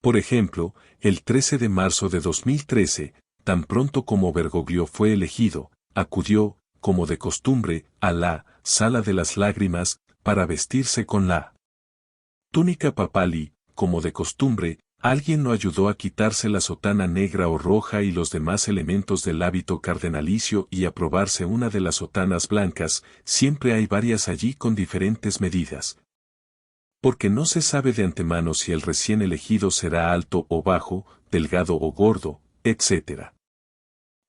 Por ejemplo, el 13 de marzo de 2013, tan pronto como Bergoglio fue elegido, acudió, como de costumbre, a la Sala de las Lágrimas, para vestirse con la túnica papal y, como de costumbre, alguien lo ayudó a quitarse la sotana negra o roja y los demás elementos del hábito cardenalicio y a probarse una de las sotanas blancas, siempre hay varias allí con diferentes medidas. Porque no se sabe de antemano si el recién elegido será alto o bajo, delgado o gordo, etc.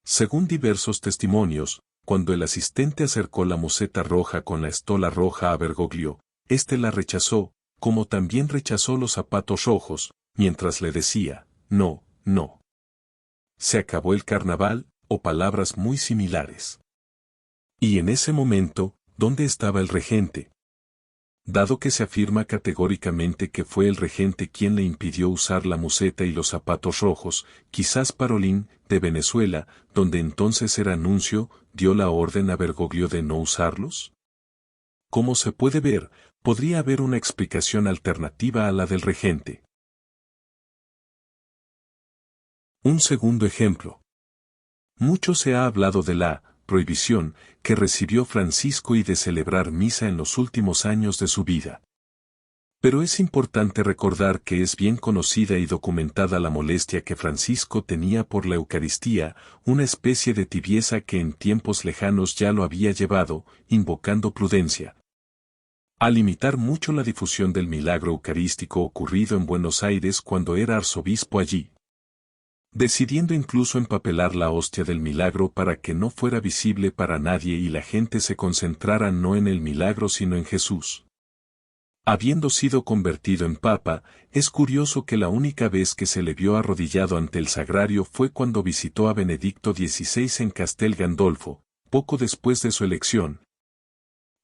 Según diversos testimonios, cuando el asistente acercó la museta roja con la estola roja a Bergoglio, éste la rechazó, como también rechazó los zapatos rojos, mientras le decía, no, no. Se acabó el carnaval, o palabras muy similares. Y en ese momento, ¿dónde estaba el regente? Dado que se afirma categóricamente que fue el regente quien le impidió usar la museta y los zapatos rojos, quizás Parolin, de Venezuela, donde entonces era nuncio, dio la orden a Bergoglio de no usarlos. Como se puede ver, podría haber una explicación alternativa a la del regente. Un segundo ejemplo. Mucho se ha hablado de la prohibición que recibió Francisco y de celebrar misa en los últimos años de su vida. Pero es importante recordar que es bien conocida y documentada la molestia que Francisco tenía por la Eucaristía, una especie de tibieza que en tiempos lejanos ya lo había llevado, invocando prudencia, a limitar mucho la difusión del milagro eucarístico ocurrido en Buenos Aires cuando era arzobispo allí, decidiendo incluso empapelar la hostia del milagro para que no fuera visible para nadie y la gente se concentrara no en el milagro sino en Jesús. Habiendo sido convertido en papa, es curioso que la única vez que se le vio arrodillado ante el sagrario fue cuando visitó a Benedicto XVI en Castel Gandolfo, poco después de su elección.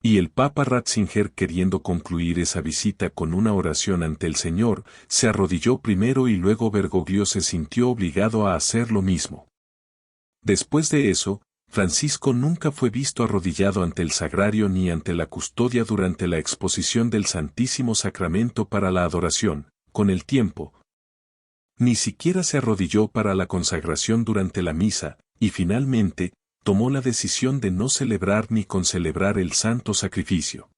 Y el Papa Ratzinger, queriendo concluir esa visita con una oración ante el Señor, se arrodilló primero y luego Bergoglio se sintió obligado a hacer lo mismo. Después de eso, Francisco nunca fue visto arrodillado ante el sagrario ni ante la custodia durante la exposición del Santísimo Sacramento para la adoración, con el tiempo. Ni siquiera se arrodilló para la consagración durante la misa, y finalmente, tomó la decisión de no celebrar ni concelebrar el santo sacrificio.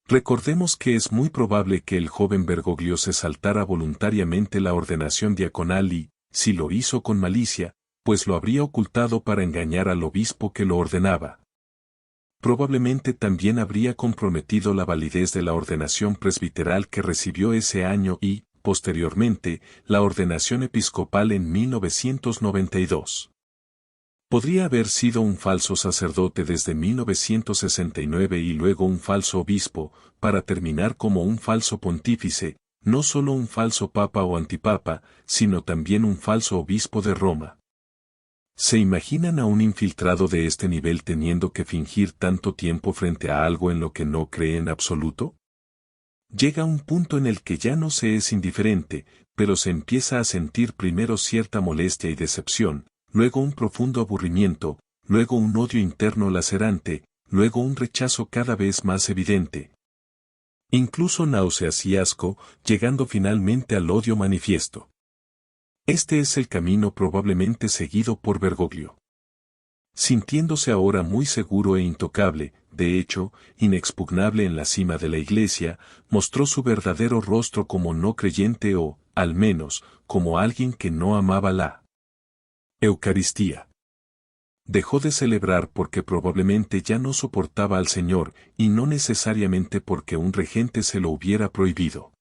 Recordemos que es muy probable que el joven Bergoglio se saltara voluntariamente la ordenación diaconal y, si lo hizo con malicia, pues lo habría ocultado para engañar al obispo que lo ordenaba. Probablemente también habría comprometido la validez de la ordenación presbiteral que recibió ese año y, posteriormente, la ordenación episcopal en 1992. Podría haber sido un falso sacerdote desde 1969 y luego un falso obispo, para terminar como un falso pontífice, no solo un falso papa o antipapa, sino también un falso obispo de Roma. ¿Se imaginan a un infiltrado de este nivel teniendo que fingir tanto tiempo frente a algo en lo que no cree en absoluto? Llega un punto en el que ya no se es indiferente, pero se empieza a sentir primero cierta molestia y decepción, luego un profundo aburrimiento, luego un odio interno lacerante, luego un rechazo cada vez más evidente. Incluso náuseas y asco, llegando finalmente al odio manifiesto. Este es el camino probablemente seguido por Bergoglio. Sintiéndose ahora muy seguro e intocable, de hecho, inexpugnable en la cima de la iglesia, mostró su verdadero rostro como no creyente o, al menos, como alguien que no amaba la Eucaristía. Dejó de celebrar porque probablemente ya no soportaba al Señor, y no necesariamente porque un regente se lo hubiera prohibido.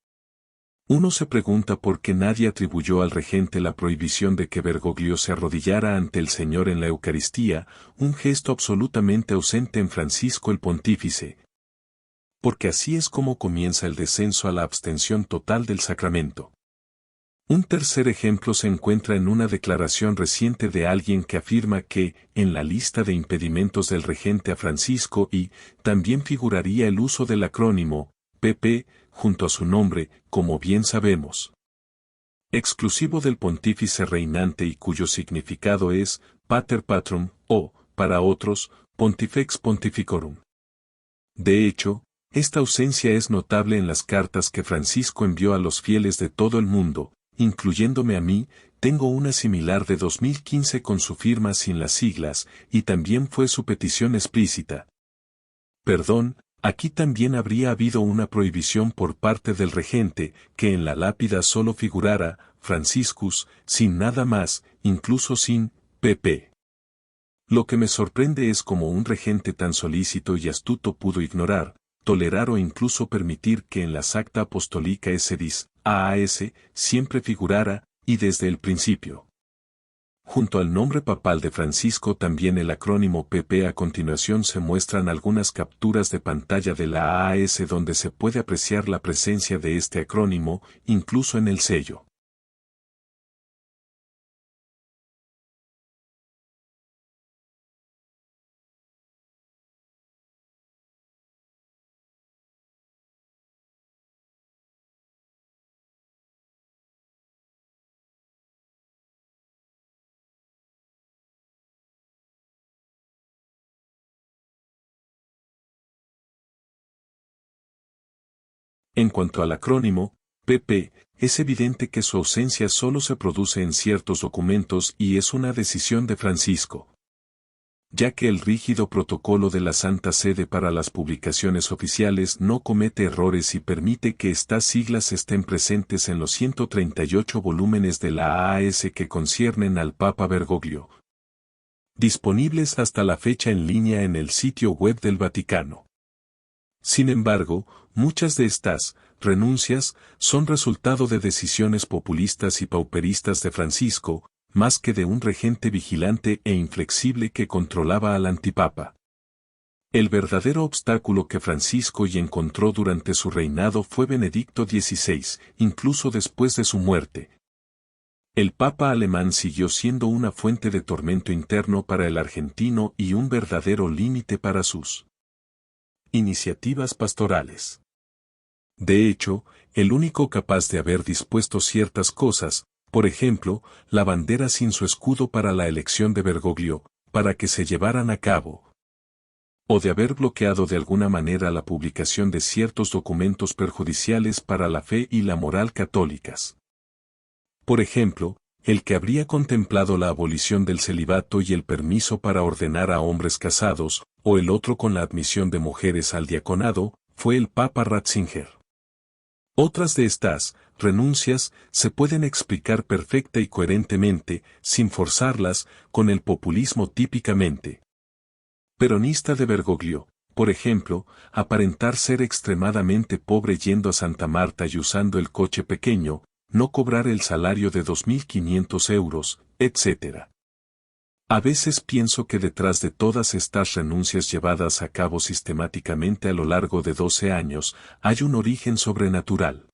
Uno se pregunta por qué nadie atribuyó al regente la prohibición de que Bergoglio se arrodillara ante el Señor en la Eucaristía, un gesto absolutamente ausente en Francisco el Pontífice. Porque así es como comienza el descenso a la abstención total del sacramento. Un tercer ejemplo se encuentra en una declaración reciente de alguien que afirma que, en la lista de impedimentos del regente a Francisco también figuraría el uso del acrónimo, PP, junto a su nombre, como bien sabemos. Exclusivo del pontífice reinante y cuyo significado es, Pater Patrum, o, para otros, Pontifex Pontificorum. De hecho, esta ausencia es notable en las cartas que Francisco envió a los fieles de todo el mundo, incluyéndome a mí. Tengo una similar de 2015 con su firma sin las siglas, y también fue su petición explícita. Perdón, aquí también habría habido una prohibición por parte del regente, que en la lápida solo figurara, Franciscus, sin nada más, incluso sin, pp. Lo que me sorprende es cómo un regente tan solícito y astuto pudo ignorar, tolerar o incluso permitir que en la Acta Apostolica Sedis, AAS, siempre figurara, y desde el principio. Junto al nombre papal de Francisco también el acrónimo PP. A continuación se muestran algunas capturas de pantalla de la AAS donde se puede apreciar la presencia de este acrónimo, incluso en el sello. En cuanto al acrónimo, PP, es evidente que su ausencia solo se produce en ciertos documentos y es una decisión de Francisco. Ya que el rígido protocolo de la Santa Sede para las publicaciones oficiales no comete errores y permite que estas siglas estén presentes en los 138 volúmenes de la AAS que conciernen al Papa Bergoglio. Disponibles hasta la fecha en línea en el sitio web del Vaticano. Sin embargo, muchas de estas renuncias son resultado de decisiones populistas y pauperistas de Francisco, más que de un regente vigilante e inflexible que controlaba al antipapa. El verdadero obstáculo que Francisco encontró durante su reinado fue Benedicto XVI, incluso después de su muerte. El papa alemán siguió siendo una fuente de tormento interno para el argentino y un verdadero límite para sus iniciativas pastorales. De hecho, el único capaz de haber dispuesto ciertas cosas, por ejemplo, la bandera sin su escudo para la elección de Bergoglio, para que se llevaran a cabo, o de haber bloqueado de alguna manera la publicación de ciertos documentos perjudiciales para la fe y la moral católicas. Por ejemplo, el que habría contemplado la abolición del celibato y el permiso para ordenar a hombres casados, o el otro con la admisión de mujeres al diaconado, fue el Papa Ratzinger. Otras de estas renuncias se pueden explicar perfecta y coherentemente, sin forzarlas, con el populismo típicamente peronista de Bergoglio. Por ejemplo, aparentar ser extremadamente pobre yendo a Santa Marta y usando el coche pequeño, no cobrar el salario de 2.500 euros, etc. A veces pienso que detrás de todas estas renuncias llevadas a cabo sistemáticamente a lo largo de 12 años, hay un origen sobrenatural.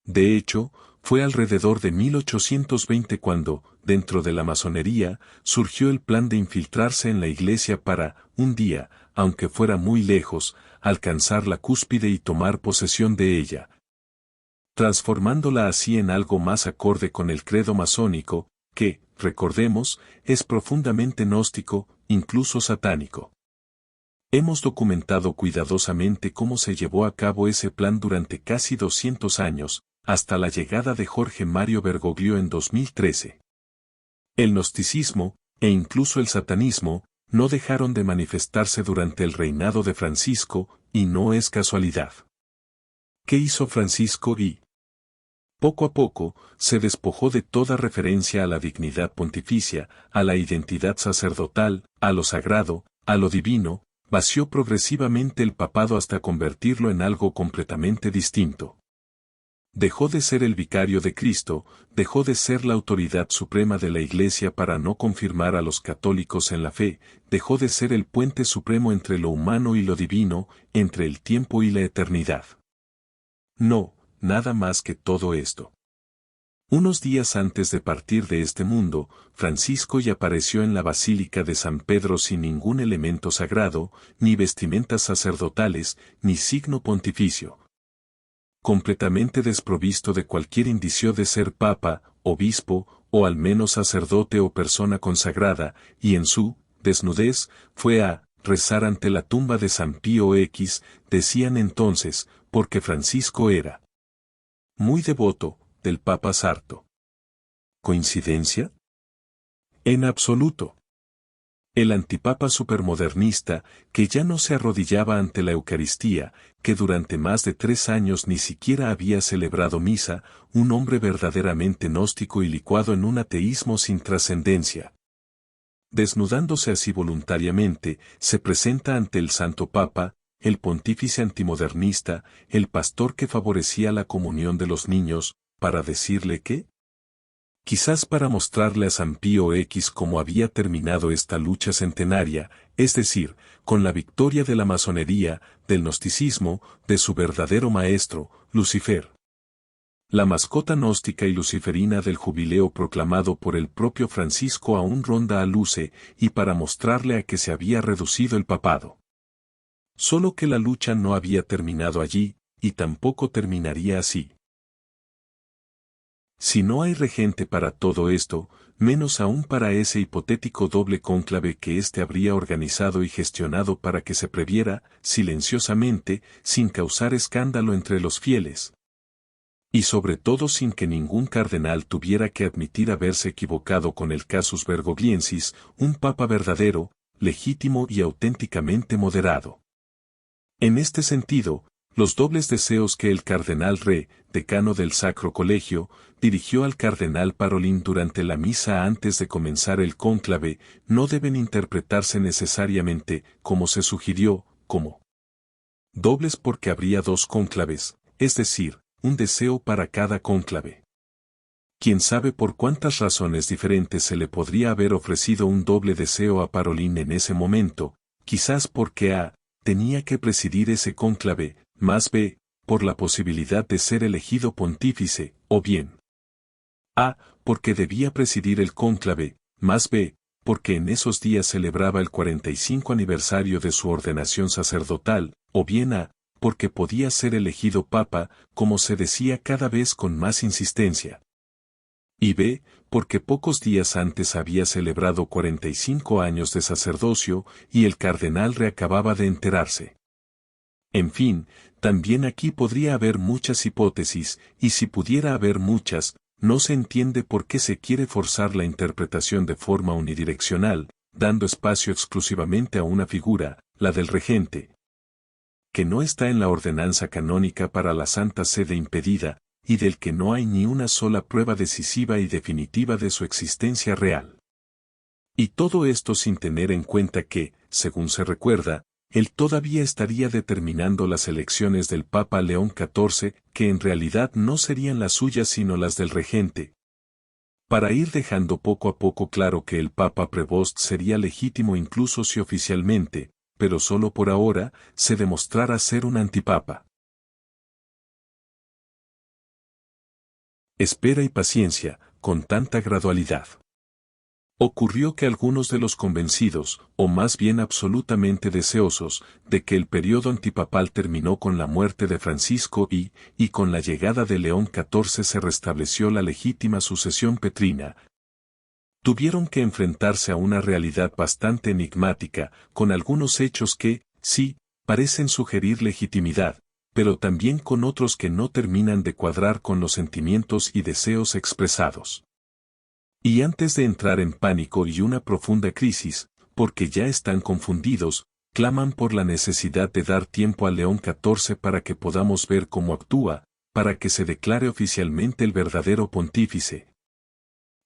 De hecho, fue alrededor de 1820 cuando, dentro de la masonería, surgió el plan de infiltrarse en la iglesia para, un día, aunque fuera muy lejos, alcanzar la cúspide y tomar posesión de ella, transformándola así en algo más acorde con el credo masónico, que, recordemos, es profundamente gnóstico, incluso satánico. Hemos documentado cuidadosamente cómo se llevó a cabo ese plan durante casi 200 años, hasta la llegada de Jorge Mario Bergoglio en 2013. El gnosticismo, e incluso el satanismo, no dejaron de manifestarse durante el reinado de Francisco, y no es casualidad. ¿Qué hizo Francisco y? Poco a poco, se despojó de toda referencia a la dignidad pontificia, a la identidad sacerdotal, a lo sagrado, a lo divino, vació progresivamente el papado hasta convertirlo en algo completamente distinto. Dejó de ser el vicario de Cristo, dejó de ser la autoridad suprema de la Iglesia para no confirmar a los católicos en la fe, dejó de ser el puente supremo entre lo humano y lo divino, entre el tiempo y la eternidad. No, nada más que todo esto. Unos días antes de partir de este mundo, Francisco ya apareció en la Basílica de San Pedro sin ningún elemento sagrado, ni vestimentas sacerdotales, ni signo pontificio. Completamente desprovisto de cualquier indicio de ser papa, obispo, o al menos sacerdote o persona consagrada, y en su desnudez fue a rezar ante la tumba de San Pío X, decían entonces, porque Francisco era muy devoto del Papa Sarto. ¿Coincidencia? En absoluto. El antipapa supermodernista, que ya no se arrodillaba ante la Eucaristía, que durante más de 3 años ni siquiera había celebrado misa, un hombre verdaderamente gnóstico y licuado en un ateísmo sin trascendencia. Desnudándose así voluntariamente, se presenta ante el Santo Papa, el pontífice antimodernista, el pastor que favorecía la comunión de los niños, para decirle que, quizás para mostrarle a San Pío X cómo había terminado esta lucha centenaria, es decir, con la victoria de la masonería, del gnosticismo, de su verdadero maestro, Lucifer. La mascota gnóstica y luciferina del jubileo proclamado por el propio Francisco aún ronda a Luce, y para mostrarle a que se había reducido el papado. Solo que la lucha no había terminado allí, y tampoco terminaría así. Si no hay regente para todo esto, menos aún para ese hipotético doble cónclave que éste habría organizado y gestionado para que se previera, silenciosamente, sin causar escándalo entre los fieles. Y sobre todo sin que ningún cardenal tuviera que admitir haberse equivocado con el casus Bergogliensis, un papa verdadero, legítimo y auténticamente moderado. En este sentido, los dobles deseos que el cardenal Re, decano del Sacro Colegio, dirigió al cardenal Parolin durante la misa antes de comenzar el cónclave, no deben interpretarse necesariamente, como se sugirió, como dobles porque habría 2 cónclaves, es decir, un deseo para cada cónclave. Quién sabe por cuántas razones diferentes se le podría haber ofrecido un doble deseo a Parolin en ese momento, quizás porque A. tenía que presidir ese cónclave, más B. por la posibilidad de ser elegido pontífice, o bien A. porque debía presidir el cónclave, más B. porque en esos días celebraba el 45 aniversario de su ordenación sacerdotal, o bien A. porque podía ser elegido papa, como se decía cada vez con más insistencia. Y B. porque pocos días antes había celebrado 45 años de sacerdocio, y el cardenal reacababa de enterarse. En fin, también aquí podría haber muchas hipótesis, y si pudiera haber muchas, no se entiende por qué se quiere forzar la interpretación de forma unidireccional, dando espacio exclusivamente a una figura, la del regente, que no está en la ordenanza canónica para la Santa Sede impedida, y del que no hay ni una sola prueba decisiva y definitiva de su existencia real. Y todo esto sin tener en cuenta que, según se recuerda, él todavía estaría determinando las elecciones del Papa León XIV, que en realidad no serían las suyas sino las del regente. para ir dejando poco a poco claro que el Papa Prevost sería legítimo incluso si oficialmente, pero solo por ahora, se demostrara ser un antipapa. Espera y paciencia, con tanta gradualidad. Ocurrió que algunos de los convencidos, o más bien absolutamente deseosos, de que el periodo antipapal terminó con la muerte de Francisco y con la llegada de León XIV se restableció la legítima sucesión petrina, tuvieron que enfrentarse a una realidad bastante enigmática, con algunos hechos que, sí, parecen sugerir legitimidad, pero también con otros que no terminan de cuadrar con los sentimientos y deseos expresados. Y antes de entrar en pánico y una profunda crisis, porque ya están confundidos, claman por la necesidad de dar tiempo a León XIV para que podamos ver cómo actúa, para que se declare oficialmente el verdadero pontífice,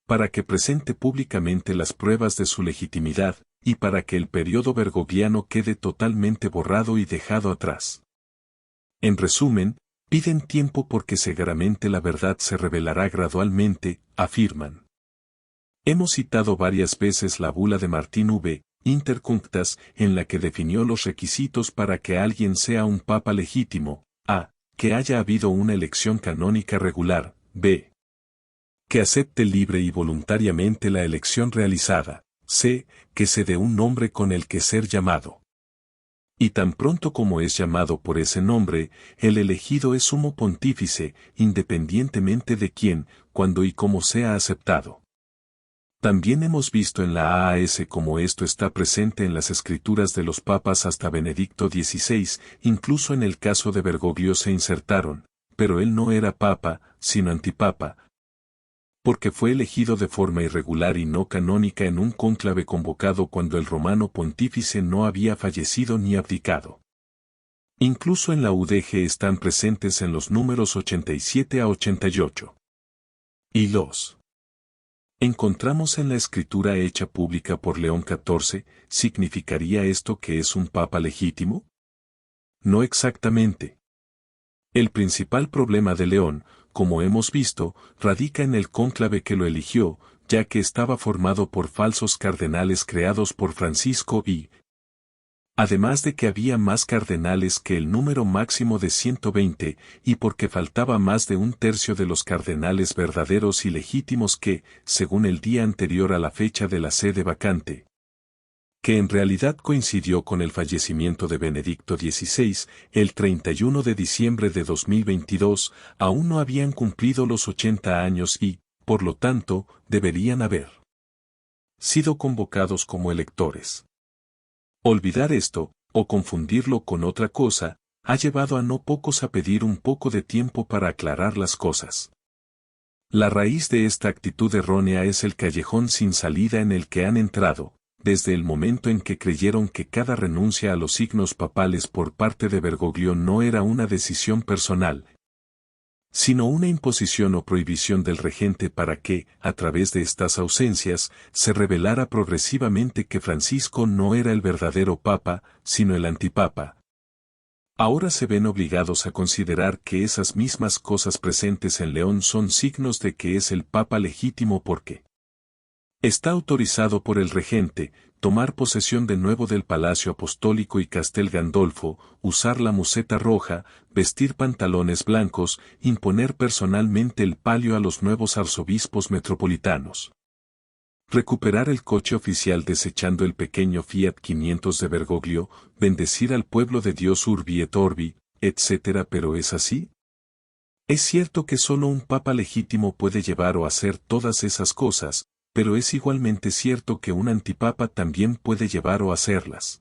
para que presente públicamente las pruebas de su legitimidad, y para que el periodo bergogliano quede totalmente borrado y dejado atrás. En resumen, piden tiempo porque seguramente la verdad se revelará gradualmente, afirman. Hemos citado varias veces la bula de Martín V. Intercunctas, en la que definió los requisitos para que alguien sea un papa legítimo: a. que haya habido una elección canónica regular; b. que acepte libre y voluntariamente la elección realizada; c. que se dé un nombre con el que ser llamado. Y tan pronto como es llamado por ese nombre, el elegido es sumo pontífice, independientemente de quién, cuándo y cómo sea aceptado. También hemos visto en la AAS cómo esto está presente en las escrituras de los papas hasta Benedicto XVI, incluso en el caso de Bergoglio se insertaron, pero él no era papa, sino antipapa, porque fue elegido de forma irregular y no canónica en un cónclave convocado cuando el romano pontífice no había fallecido ni abdicado. Incluso en la UDG están presentes en los números 87 a 88. Y los encontramos en la escritura hecha pública por León XIV. ¿Significaría esto que es un papa legítimo? No exactamente. El principal problema de León, como hemos visto, radica en el cónclave que lo eligió, ya que estaba formado por falsos cardenales creados por Francisco y, además de que había más cardenales que el número máximo de 120, y porque faltaba más de un tercio de los cardenales verdaderos y legítimos que, según el día anterior a la fecha de la sede vacante, que en realidad coincidió con el fallecimiento de Benedicto XVI, el 31 de diciembre de 2022, aún no habían cumplido los 80 años y, por lo tanto, deberían haber sido convocados como electores. Olvidar esto, o confundirlo con otra cosa, ha llevado a no pocos a pedir un poco de tiempo para aclarar las cosas. La raíz de esta actitud errónea es el callejón sin salida en el que han entrado, desde el momento en que creyeron que cada renuncia a los signos papales por parte de Bergoglio no era una decisión personal, sino una imposición o prohibición del regente para que, a través de estas ausencias, se revelara progresivamente que Francisco no era el verdadero papa, sino el antipapa. Ahora se ven obligados a considerar que esas mismas cosas presentes en León son signos de que es el papa legítimo porque está autorizado por el regente, tomar posesión de nuevo del Palacio Apostólico y Castel Gandolfo, usar la museta roja, vestir pantalones blancos, imponer personalmente el palio a los nuevos arzobispos metropolitanos, recuperar el coche oficial desechando el pequeño Fiat 500 de Bergoglio, bendecir al pueblo de Dios Urbi et Orbi, etc. ¿Pero es así? Es cierto que solo un papa legítimo puede llevar o hacer todas esas cosas, pero es igualmente cierto que un antipapa también puede llevar o hacerlas.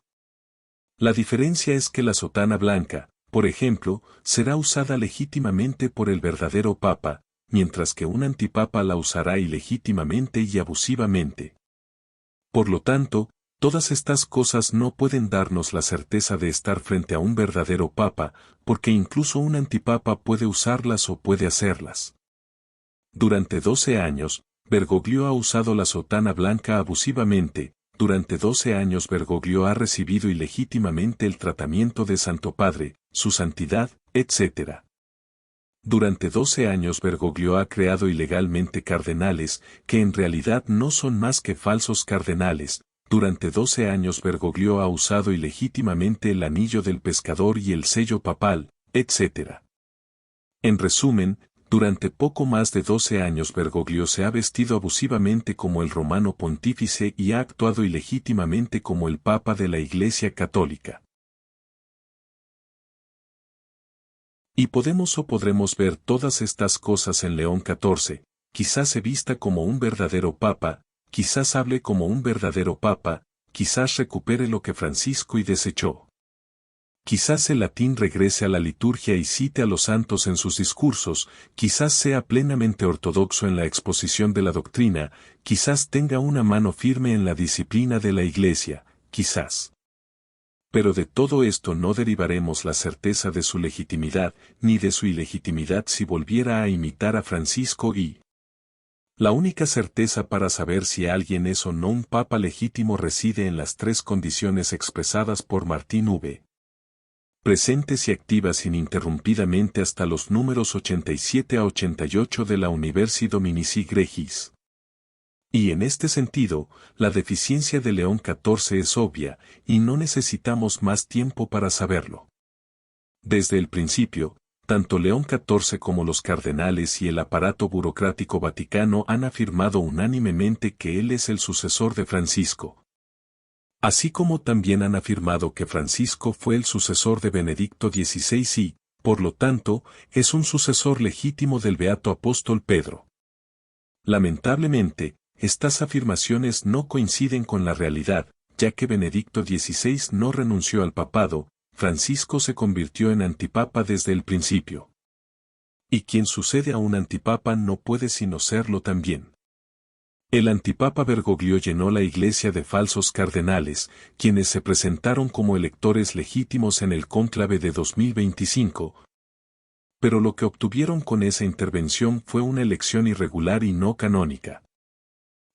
La diferencia es que la sotana blanca, por ejemplo, será usada legítimamente por el verdadero papa, mientras que un antipapa la usará ilegítimamente y abusivamente. Por lo tanto, todas estas cosas no pueden darnos la certeza de estar frente a un verdadero papa, porque incluso un antipapa puede usarlas o puede hacerlas. Durante 12 años, Bergoglio ha usado la sotana blanca abusivamente. Durante 12 años Bergoglio ha recibido ilegítimamente el tratamiento de Santo Padre, su santidad, etc. Durante 12 años Bergoglio ha creado ilegalmente cardenales, que en realidad no son más que falsos cardenales. Durante 12 años Bergoglio ha usado ilegítimamente el anillo del pescador y el sello papal, etc. En resumen, durante poco más de 12 años Bergoglio se ha vestido abusivamente como el romano pontífice y ha actuado ilegítimamente como el papa de la Iglesia Católica. Y podremos ver todas estas cosas en León XIV, quizás se vista como un verdadero papa, quizás hable como un verdadero papa, quizás recupere lo que Francisco y desechó. Quizás el latín regrese a la liturgia y cite a los santos en sus discursos, quizás sea plenamente ortodoxo en la exposición de la doctrina, quizás tenga una mano firme en la disciplina de la Iglesia, quizás. Pero de todo esto no derivaremos la certeza de su legitimidad, ni de su ilegitimidad si volviera a imitar a Francisco y... La única certeza para saber si alguien es o no un papa legítimo reside en las tres condiciones expresadas por Martín V. Presentes y activas ininterrumpidamente hasta los números 87 a 88 de la Universi Dominici Gregis. Y en este sentido, la deficiencia de León XIV es obvia, y no necesitamos más tiempo para saberlo. Desde el principio, tanto León XIV como los cardenales y el aparato burocrático vaticano han afirmado unánimemente que él es el sucesor de Francisco. Así como también han afirmado que Francisco fue el sucesor de Benedicto XVI y, por lo tanto, es un sucesor legítimo del beato apóstol Pedro. Lamentablemente, estas afirmaciones no coinciden con la realidad, ya que Benedicto XVI no renunció al papado, Francisco se convirtió en antipapa desde el principio. Y quien sucede a un antipapa no puede sino serlo también. El antipapa Bergoglio llenó la iglesia de falsos cardenales, quienes se presentaron como electores legítimos en el cónclave de 2025. Pero lo que obtuvieron con esa intervención fue una elección irregular y no canónica.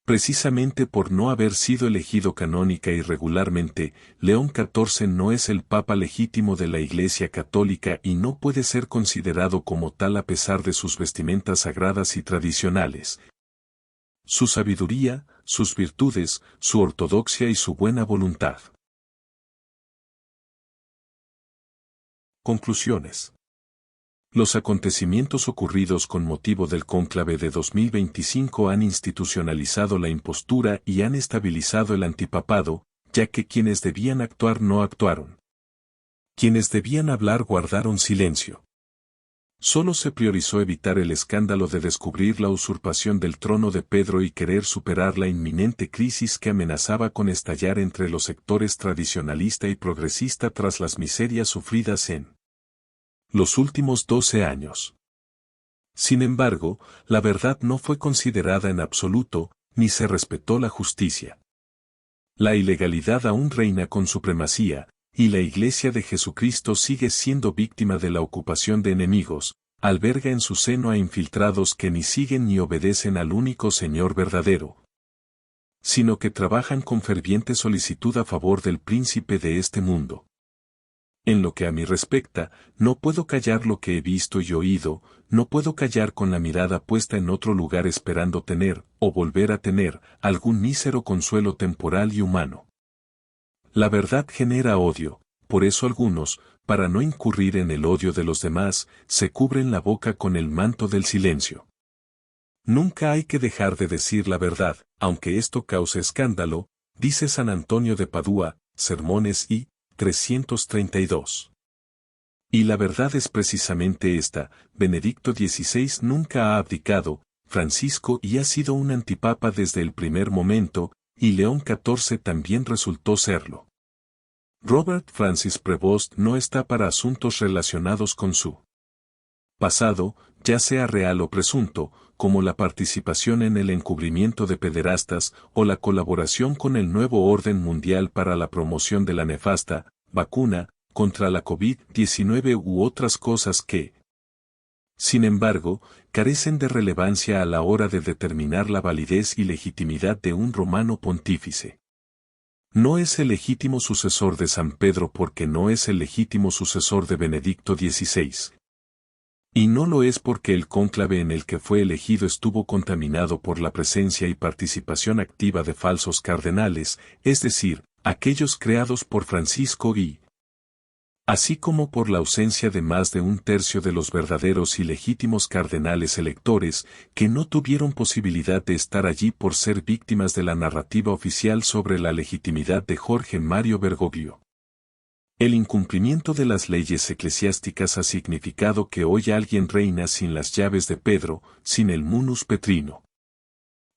Precisamente por no haber sido elegido canónica y regularmente, León XIV no es el papa legítimo de la Iglesia Católica y no puede ser considerado como tal a pesar de sus vestimentas sagradas y tradicionales, su sabiduría, sus virtudes, su ortodoxia y su buena voluntad. Conclusiones. Los acontecimientos ocurridos con motivo del cónclave de 2025 han institucionalizado la impostura y han estabilizado el antipapado, ya que quienes debían actuar no actuaron. Quienes debían hablar guardaron silencio. Solo se priorizó evitar el escándalo de descubrir la usurpación del trono de Pedro y querer superar la inminente crisis que amenazaba con estallar entre los sectores tradicionalista y progresista tras las miserias sufridas en los últimos 12 años. Sin embargo, la verdad no fue considerada en absoluto, ni se respetó la justicia. La ilegalidad aún reina con supremacía, y la Iglesia de Jesucristo sigue siendo víctima de la ocupación de enemigos, alberga en su seno a infiltrados que ni siguen ni obedecen al único Señor verdadero, sino que trabajan con ferviente solicitud a favor del príncipe de este mundo. En lo que a mí respecta, no puedo callar lo que he visto y oído, no puedo callar con la mirada puesta en otro lugar esperando tener, o volver a tener, algún mísero consuelo temporal y humano. La verdad genera odio, por eso algunos, para no incurrir en el odio de los demás, se cubren la boca con el manto del silencio. Nunca hay que dejar de decir la verdad, aunque esto cause escándalo, dice San Antonio de Padua, Sermones I, 332. Y la verdad es precisamente esta: Benedicto XVI nunca ha abdicado, Francisco y ha sido un antipapa desde el primer momento, y León XIV también resultó serlo. Robert Francis Prevost no está para asuntos relacionados con su pasado, ya sea real o presunto, como la participación en el encubrimiento de pederastas o la colaboración con el nuevo orden mundial para la promoción de la nefasta vacuna contra la COVID-19 u otras cosas que, sin embargo, carecen de relevancia a la hora de determinar la validez y legitimidad de un romano pontífice. No es el legítimo sucesor de San Pedro porque no es el legítimo sucesor de Benedicto XVI. Y no lo es porque el cónclave en el que fue elegido estuvo contaminado por la presencia y participación activa de falsos cardenales, es decir, aquellos creados por Francisco y así como por la ausencia de más de un tercio de los verdaderos y legítimos cardenales electores, que no tuvieron posibilidad de estar allí por ser víctimas de la narrativa oficial sobre la legitimidad de Jorge Mario Bergoglio. El incumplimiento de las leyes eclesiásticas ha significado que hoy alguien reina sin las llaves de Pedro, sin el munus petrino.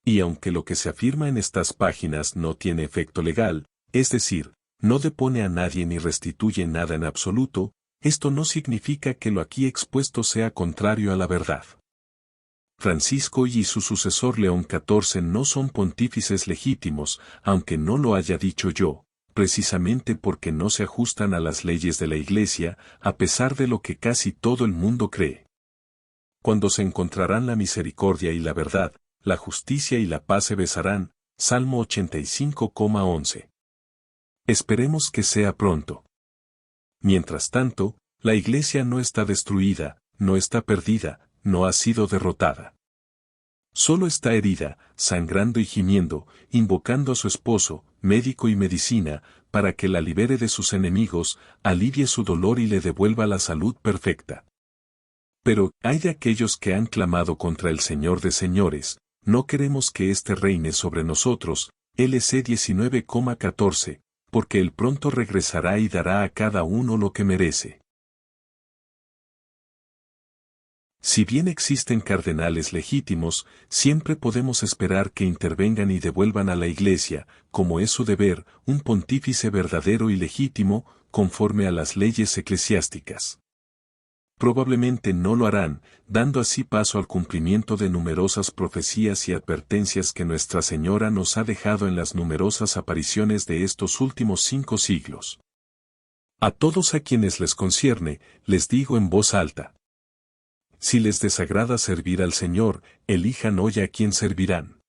Y aunque lo que se afirma en estas páginas no tiene efecto legal, es decir, no depone a nadie ni restituye nada en absoluto, esto no significa que lo aquí expuesto sea contrario a la verdad. Francisco y su sucesor León XIV no son pontífices legítimos, aunque no lo haya dicho yo, precisamente porque no se ajustan a las leyes de la Iglesia, a pesar de lo que casi todo el mundo cree. Cuando se encontrarán la misericordia y la verdad, la justicia y la paz se besarán, Salmo 85,11. Esperemos que sea pronto. Mientras tanto, la Iglesia no está destruida, no está perdida, no ha sido derrotada. Solo está herida, sangrando y gimiendo, invocando a su esposo, médico y medicina, para que la libere de sus enemigos, alivie su dolor y le devuelva la salud perfecta. Pero, hay de aquellos que han clamado contra el Señor de señores, no queremos que éste reine sobre nosotros, LC 19,14, porque él pronto regresará y dará a cada uno lo que merece. Si bien existen cardenales legítimos, siempre podemos esperar que intervengan y devuelvan a la Iglesia, como es su deber, un pontífice verdadero y legítimo, conforme a las leyes eclesiásticas. Probablemente no lo harán, dando así paso al cumplimiento de numerosas profecías y advertencias que Nuestra Señora nos ha dejado en las numerosas apariciones de estos últimos 5 siglos. A todos a quienes les concierne, les digo en voz alta. Si les desagrada servir al Señor, elijan hoy a quién servirán.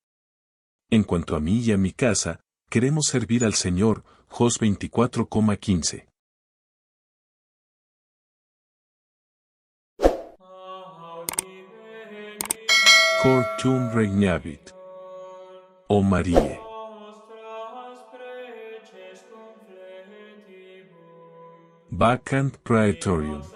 En cuanto a mí y a mi casa, queremos servir al Señor, Jos 24,15. Cor tuum regnavit, o Marie. Nostras preces confletibus. Vacant praetorium.